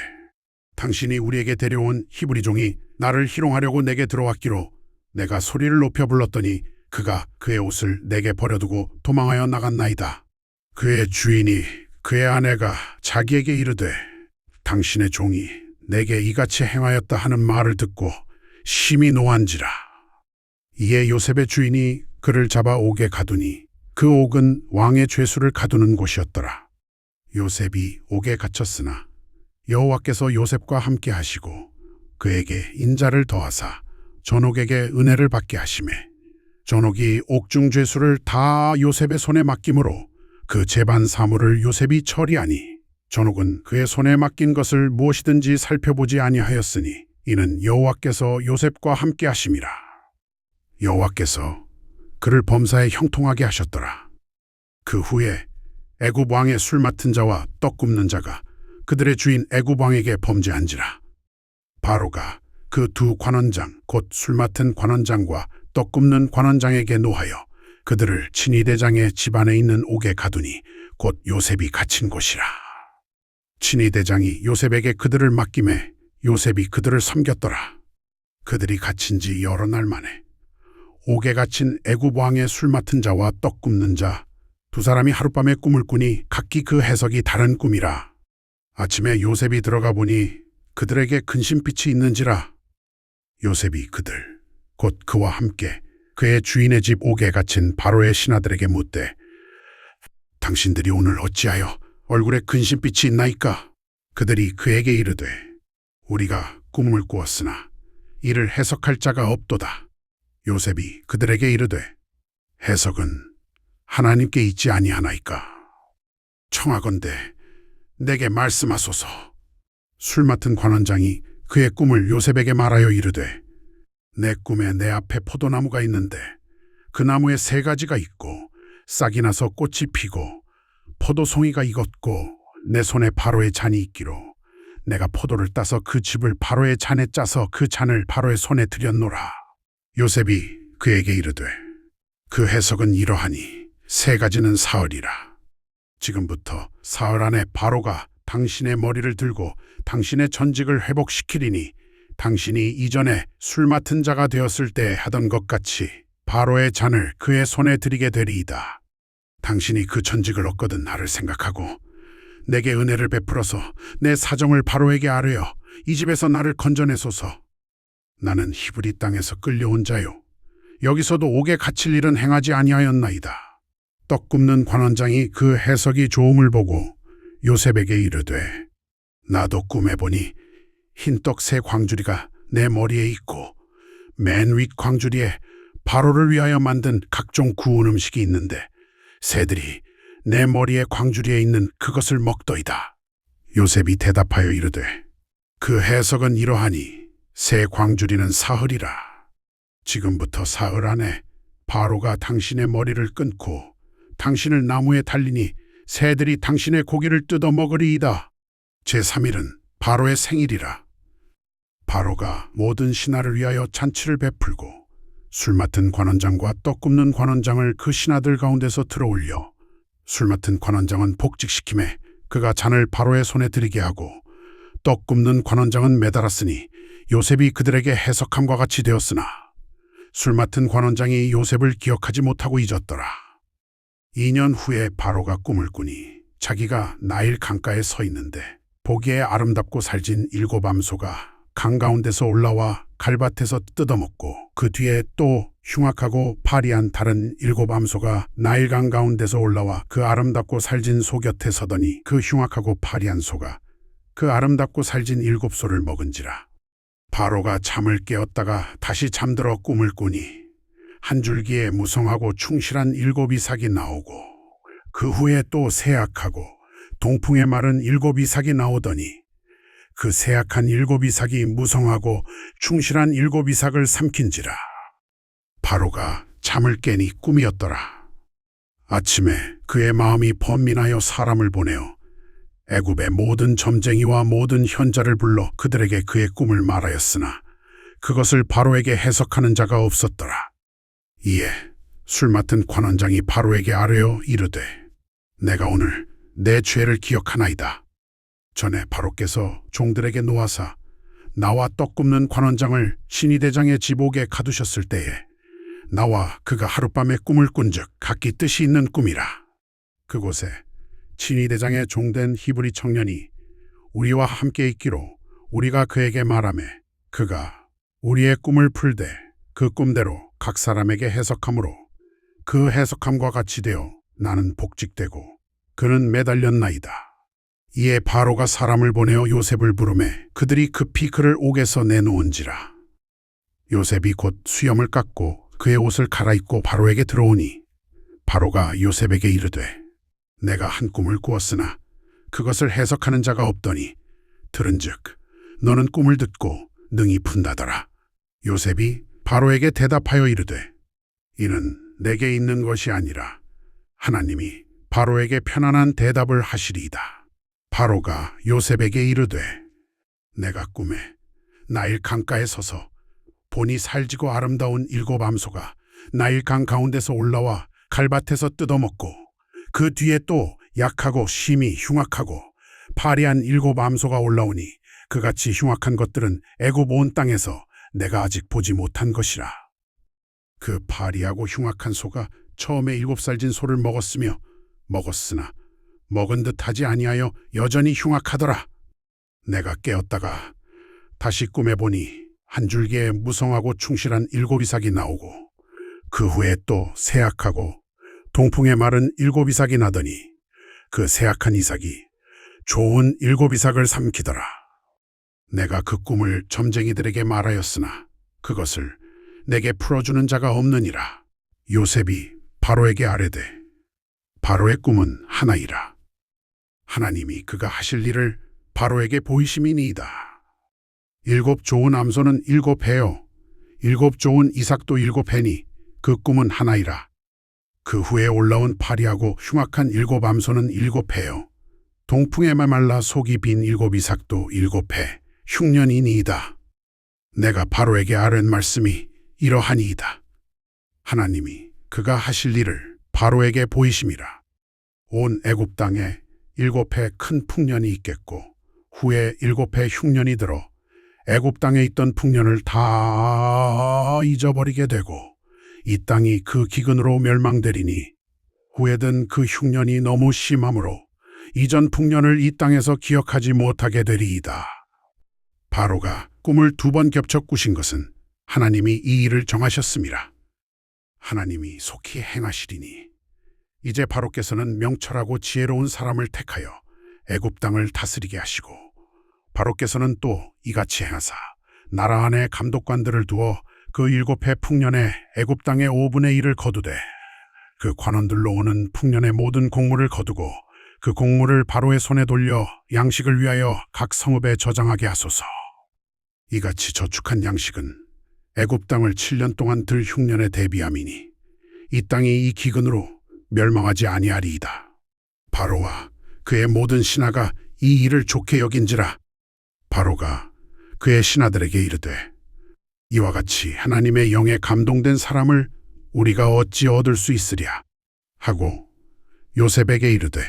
[SPEAKER 1] 당신이 우리에게 데려온 히브리 종이 나를 희롱하려고 내게 들어왔기로 내가 소리를 높여 불렀더니 그가 그의 옷을 내게 버려두고 도망하여 나갔나이다. 그의 주인이 그의 아내가 자기에게 이르되 당신의 종이 내게 이같이 행하였다 하는 말을 듣고 심히 노한지라. 이에 요셉의 주인이 그를 잡아 옥에 가두니 그 옥은 왕의 죄수를 가두는 곳이었더라. 요셉이 옥에 갇혔으나 여호와께서 요셉과 함께 하시고 그에게 인자를 더하사 전옥에게 은혜를 받게 하시매 전옥이 옥중 죄수를 다 요셉의 손에 맡김으로 그 재반 사물을 요셉이 처리하니 전옥은 그의 손에 맡긴 것을 무엇이든지 살펴보지 아니하였으니 이는 여호와께서 요셉과 함께 하심이라. 여호와께서 그를 범사에 형통하게 하셨더라. 그 후에 애굽 왕의 술 맡은 자와 떡 굽는 자가 그들의 주인 애굽 왕에게 범죄한지라. 바로가 그 두 관원장 곧 술 맡은 관원장과 떡 굽는 관원장에게 노하여 그들을 친위대장의 집안에 있는 옥에 가두니 곧 요셉이 갇힌 곳이라. 친위대장이 요셉에게 그들을 맡김에 요셉이 그들을 섬겼더라. 그들이 갇힌 지 여러 날 만에 옥에 갇힌 애굽 왕의 술 맡은 자와 떡 굽는 자 두 사람이 하룻밤에 꿈을 꾸니 각기 그 해석이 다른 꿈이라. 아침에 요셉이 들어가 보니 그들에게 근심빛이 있는지라. 요셉이 그들 곧 그와 함께 그의 주인의 집 옥에 갇힌 바로의 신하들에게 묻되 당신들이 오늘 어찌하여 얼굴에 근심빛이 있나이까? 그들이 그에게 이르되 우리가 꿈을 꾸었으나 이를 해석할 자가 없도다. 요셉이 그들에게 이르되 해석은 하나님께 있지 아니하나이까? 청하건대 내게 말씀하소서. 술 맡은 관원장이 그의 꿈을 요셉에게 말하여 이르되 내 꿈에 내 앞에 포도나무가 있는데 그 나무에 세 가지가 있고 싹이 나서 꽃이 피고 포도송이가 익었고 내 손에 바로의 잔이 있기로 내가 포도를 따서 그 즙을 바로의 잔에 짜서 그 잔을 바로의 손에 들였노라. 요셉이 그에게 이르되 그 해석은 이러하니 세 가지는 사흘이라. 지금부터 사흘 안에 바로가 당신의 머리를 들고 당신의 전직을 회복시키리니 당신이 이전에 술 맡은 자가 되었을 때 하던 것 같이 바로의 잔을 그의 손에 드리게 되리이다. 당신이 그 전직을 얻거든 나를 생각하고 내게 은혜를 베풀어서 내 사정을 바로에게 아뢰어 이 집에서 나를 건져내소서. 나는 히브리 땅에서 끌려온 자요 여기서도 옥에 갇힐 일은 행하지 아니하였나이다. 떡 굽는 관원장이 그 해석이 좋음을 보고 요셉에게 이르되 나도 꿈에 보니 흰떡 세 광주리가 내 머리에 있고 맨 윗 광주리에 바로를 위하여 만든 각종 구운 음식이 있는데 새들이 내 머리에 광주리에 있는 그것을 먹더이다. 요셉이 대답하여 이르되 그 해석은 이러하니 새 광주리는 사흘이라. 지금부터 사흘 안에 바로가 당신의 머리를 끊고 당신을 나무에 달리니 새들이 당신의 고기를 뜯어 먹으리이다. 제3일은 바로의 생일이라. 바로가 모든 신하를 위하여 잔치를 베풀고 술 맡은 관원장과 떡 굽는 관원장을 그 신하들 가운데서 들어올려 술 맡은 관원장은 복직시킴에 그가 잔을 바로의 손에 들이게 하고 떡 굽는 관원장은 매달았으니 요셉이 그들에게 해석함과 같이 되었으나 술 맡은 관원장이 요셉을 기억하지 못하고 잊었더라. 2년 후에 바로가 꿈을 꾸니 자기가 나일 강가에 서 있는데 보기에 아름답고 살진 7 암소가 강 가운데서 올라와 갈밭에서 뜯어먹고 그 뒤에 또 흉악하고 파리한 다른 7 암소가 나일강 가운데서 올라와 그 아름답고 살진 소 곁에 서더니 그 흉악하고 파리한 소가 그 아름답고 살진 7소를 먹은지라. 바로가 잠을 깨었다가 다시 잠들어 꿈을 꾸니 한 줄기에 무성하고 충실한 7이삭이 나오고 그 후에 또 세악하고 동풍에 마른 7이삭이 나오더니 그 세악한 7이삭이 무성하고 충실한 7이삭을 삼킨지라. 바로가 잠을 깨니 꿈이었더라. 아침에 그의 마음이 번민하여 사람을 보내어 애굽의 모든 점쟁이와 모든 현자를 불러 그들에게 그의 꿈을 말하였으나 그것을 바로에게 해석하는 자가 없었더라. 이에 술 맡은 관원장이 바로에게 아뢰어 이르되 내가 오늘 내 죄를 기억하나이다. 전에 바로께서 종들에게 놓아사 나와 떡 굽는 관원장을 신의대장의 지복에 가두셨을 때에 나와 그가 하룻밤에 꿈을 꾼즉 각기 뜻이 있는 꿈이라. 그곳에 신의대장의 종된 히브리 청년이 우리와 함께 있기로 우리가 그에게 말하매 그가 우리의 꿈을 풀되 그 꿈대로 각 사람에게 해석하므로 그 해석함과 같이 되어 나는 복직되고 그는 매달렸나이다. 이에 바로가 사람을 보내어 요셉을 부르매 그들이 급히 그를 옥에서 내놓은지라. 요셉이 곧 수염을 깎고 그의 옷을 갈아입고 바로에게 들어오니 바로가 요셉에게 이르되 내가 한 꿈을 꾸었으나 그것을 해석하는 자가 없더니 들은즉 너는 꿈을 듣고 능히 푼다더라. 요셉이 바로에게 대답하여 이르되 이는 내게 있는 것이 아니라 하나님이 바로에게 편안한 대답을 하시리이다. 바로가 요셉에게 이르되 내가 꿈에 나일 강가에 서서 보니 살지고 아름다운 7암소가 나일 강 가운데서 올라와 갈밭에서 뜯어먹고 그 뒤에 또 약하고 심히 흉악하고 파리한 7암소가 올라오니 그같이 흉악한 것들은 애굽 온 땅에서 내가 아직 보지 못한 것이라. 그 파리하고 흉악한 소가 처음에 7살진 소를 먹었으나 먹은 듯 하지 아니하여 여전히 흉악하더라. 내가 깨었다가 다시 꿈에 보니 한 줄기에 무성하고 충실한 7이삭이 나오고 그 후에 또 세악하고 동풍에 마른 7이삭이 나더니 그 세악한 이삭이 좋은 7이삭을 삼키더라. 내가 그 꿈을 점쟁이들에게 말하였으나 그것을 내게 풀어주는 자가 없느니라. 요셉이 바로에게 아뢰되 바로의 꿈은 하나이라. 하나님이 그가 하실 일을 바로에게 보이심이니이다. 7 좋은 암소는 7해요. 7 좋은 이삭도 7해니 그 꿈은 하나이라. 그 후에 올라온 파리하고 흉악한 7암소는 7해요. 동풍에 말라 속이 빈 7이삭도 7해 흉년이니이다. 내가 바로에게 아뢰는 말씀이 이러하니이다. 하나님이 그가 하실 일을 바로에게 보이심이라. 온 애굽 땅에 7해 큰 풍년이 있겠고 후에 7해 흉년이 들어 애굽 땅에 있던 풍년을 다 잊어버리게 되고 이 땅이 그 기근으로 멸망되리니 후에든 그 흉년이 너무 심하므로 이전 풍년을 이 땅에서 기억하지 못하게 되리이다. 바로가 꿈을 2번 겹쳐 꾸신 것은 하나님이 이 일을 정하셨습니다. 하나님이 속히 행하시리니 이제 바로께서는 명철하고 지혜로운 사람을 택하여 애굽 땅을 다스리게 하시고 바로께서는 또 이같이 행하사 나라 안에 감독관들을 두어 그 7해 풍년에 애굽 땅의 5분의 1을 거두되 그 관원들로 오는 풍년의 모든 곡물을 거두고 그 곡물을 바로의 손에 돌려 양식을 위하여 각 성읍에 저장하게 하소서. 이같이 저축한 양식은 애굽 땅을 7년 동안 들 흉년에 대비함이니 이 땅이 이 기근으로 멸망하지 아니하리이다. 바로와 그의 모든 신하가 이 일을 좋게 여긴지라. 바로가 그의 신하들에게 이르되 이와 같이 하나님의 영에 감동된 사람을 우리가 어찌 얻을 수 있으랴 하고 요셉에게 이르되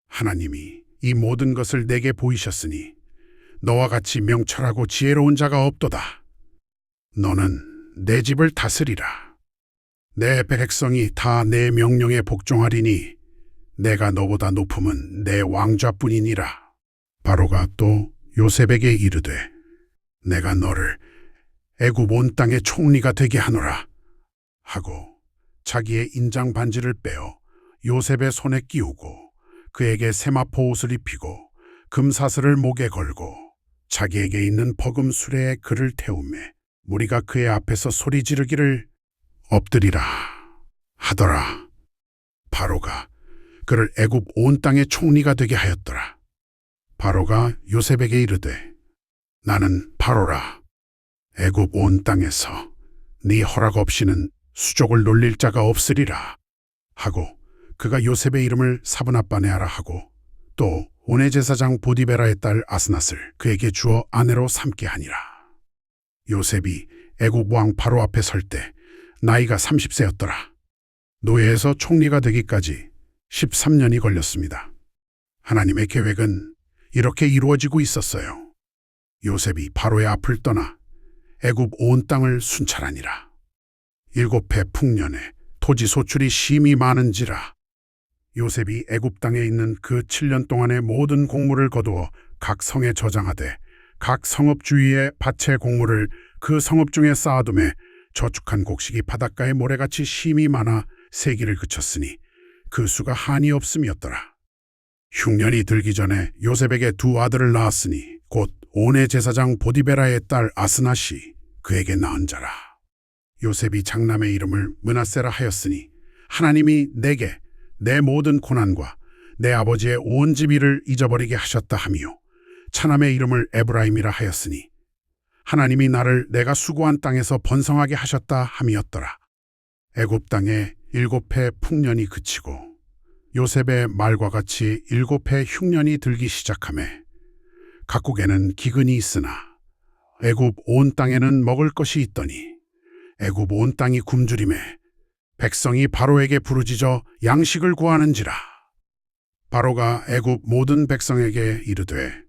[SPEAKER 1] 하나님이 이 모든 것을 내게 보이셨으니 너와 같이 명철하고 지혜로운 자가 없도다. 너는 내 집을 다스리라. 내 백성이 다 내 명령에 복종하리니 내가 너보다 높음은 내 왕좌뿐이니라. 바로가 또 요셉에게 이르되 내가 너를 애굽 온 땅의 총리가 되게 하노라 하고 자기의 인장 반지를 빼어 요셉의 손에 끼우고 그에게 세마포 옷을 입히고 금사슬을 목에 걸고 자기에게 있는 버금 수레에 그를 태우매 무리가 그의 앞에서 소리 지르기를 엎드리라 하더라. 바로가 그를 애굽 온 땅의 총리가 되게 하였더라. 바로가 요셉에게 이르되 나는 바로라. 애굽 온 땅에서 네 허락 없이는 수족을 놀릴 자가 없으리라 하고 그가 요셉의 이름을 사브낫바네아라 하고 또 온의 제사장 보디베라의 딸 아스낫을 그에게 주어 아내로 삼게 하니라. 요셉이 애굽 왕 바로 앞에 설 때 나이가 30세였더라. 노예에서 총리가 되기까지 13년이 걸렸습니다. 하나님의 계획은 이렇게 이루어지고 있었어요. 요셉이 바로의 앞을 떠나 애굽 온 땅을 순찰하니라. 7해 풍년에 토지 소출이 심히 많은지라. 요셉이 애굽 땅에 있는 그 7년 동안의 모든 곡물을 거두어 각 성에 저장하되 각 성읍 주위에 밭의 곡물을 그 성읍 중에 쌓아두매 저축한 곡식이 바닷가의 모래같이 심히 많아 세기를 그쳤으니 그 수가 한이 없음이었더라. 흉년이 들기 전에 요셉에게 두 아들을 낳았으니 곧 온의 제사장 보디베라의 딸 아스낫이 그에게 낳은 자라. 요셉이 장남의 이름을 므낫세라 하였으니 하나님이 내게 내 모든 고난과 내 아버지의 온 집이를 잊어버리게 하셨다 하며 차남의 이름을 에브라임이라 하였으니 하나님이 나를 내가 수고한 땅에서 번성하게 하셨다 함이었더라. 애굽 땅에 7해 풍년이 그치고 요셉의 말과 같이 7해 흉년이 들기 시작하매 각국에는 기근이 있으나 애굽 온 땅에는 먹을 것이 있더니 애굽 온 땅이 굶주림에 백성이 바로에게 부르짖어 양식을 구하는지라. 바로가 애굽 모든 백성에게 이르되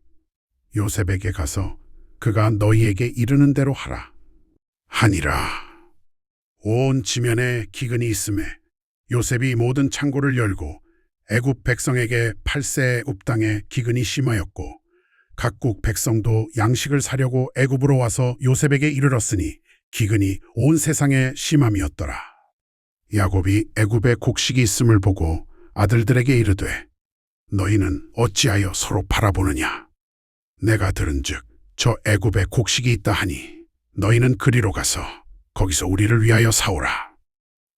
[SPEAKER 1] 요셉에게 가서 그가 너희에게 이르는 대로 하라 하니라. 온 지면에 기근이 있음에 요셉이 모든 창고를 열고 애굽 백성에게 8세 애굽 땅에 기근이 심하였고 각국 백성도 양식을 사려고 애굽으로 와서 요셉에게 이르렀으니 기근이 온 세상에 심함이었더라. 야곱이 애굽에 곡식이 있음을 보고 아들들에게 이르되 너희는 어찌하여 서로 바라보느냐. 내가 들은즉 저 애굽에 곡식이 있다 하니 너희는 그리로 가서 거기서 우리를 위하여 사오라.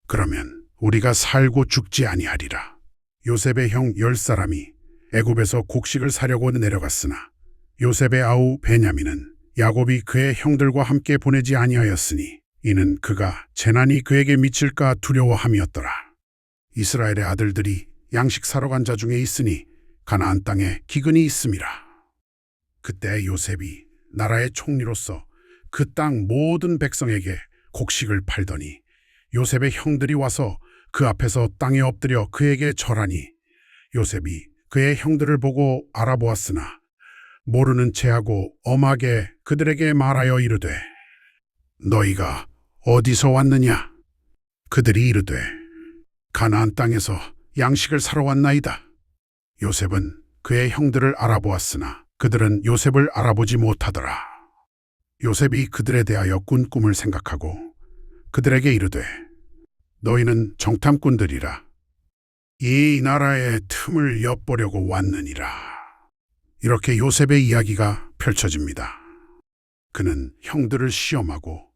[SPEAKER 1] 그러면 우리가 살고 죽지 아니하리라. 요셉의 형 10사람이 애굽에서 곡식을 사려고 내려갔으나 요셉의 아우 베냐민은 야곱이 그의 형들과 함께 보내지 아니하였으니 이는 그가 재난이 그에게 미칠까 두려워함이었더라. 이스라엘의 아들들이 양식 사러 간 자 중에 있으니 가나안 땅에 기근이 있음이라. 그때 요셉이 나라의 총리로서 그 땅 모든 백성에게 곡식을 팔더니 요셉의 형들이 와서 그 앞에서 땅에 엎드려 그에게 절하니 요셉이 그의 형들을 보고 알아보았으나 모르는 체하고 엄하게 그들에게 말하여 이르되 너희가 어디서 왔느냐? 그들이 이르되 가나안 땅에서 양식을 사러 왔나이다. 요셉은 그의 형들을 알아보았으나 그들은 요셉을 알아보지 못하더라. 요셉이 그들에 대하여 꾼 꿈을 생각하고 그들에게 이르되 너희는 정탐꾼들이라. 이 나라의 틈을 엿보려고 왔느니라. 이렇게 요셉의 이야기가 펼쳐집니다. 그는 형들을 시험하고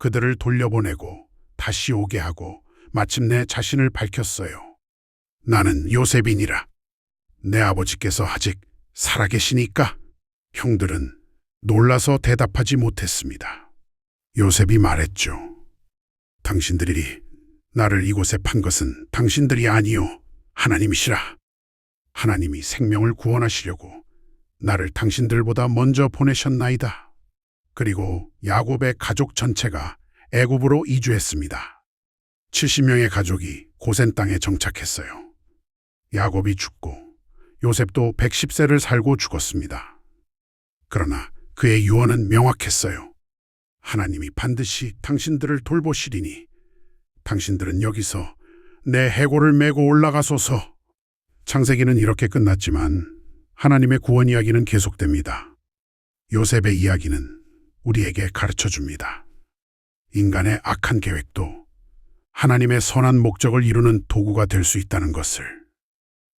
[SPEAKER 1] 그들을 돌려보내고 다시 오게 하고 마침내 자신을 밝혔어요. 나는 요셉이니라. 내 아버지께서 아직 살아계시니까. 형들은 놀라서 대답하지 못했습니다. 요셉이 말했죠. 당신들이 나를 이곳에 판 것은 당신들이 아니요 하나님이시라. 하나님이 생명을 구원하시려고 나를 당신들보다 먼저 보내셨나이다. 그리고 야곱의 가족 전체가 애굽으로 이주했습니다. 70명의 가족이 고센 땅에 정착했어요. 야곱이 죽고 요셉도 110세를 살고 죽었습니다. 그러나 그의 유언은 명확했어요. 하나님이 반드시 당신들을 돌보시리니 당신들은 여기서 내 해골을 메고 올라가소서. 창세기는 이렇게 끝났지만 하나님의 구원 이야기는 계속됩니다. 요셉의 이야기는 우리에게 가르쳐 줍니다. 인간의 악한 계획도 하나님의 선한 목적을 이루는 도구가 될 수 있다는 것을.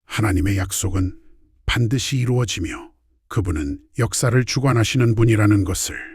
[SPEAKER 1] 하나님의 약속은 반드시 이루어지며 그분은 역사를 주관하시는 분이라는 것을.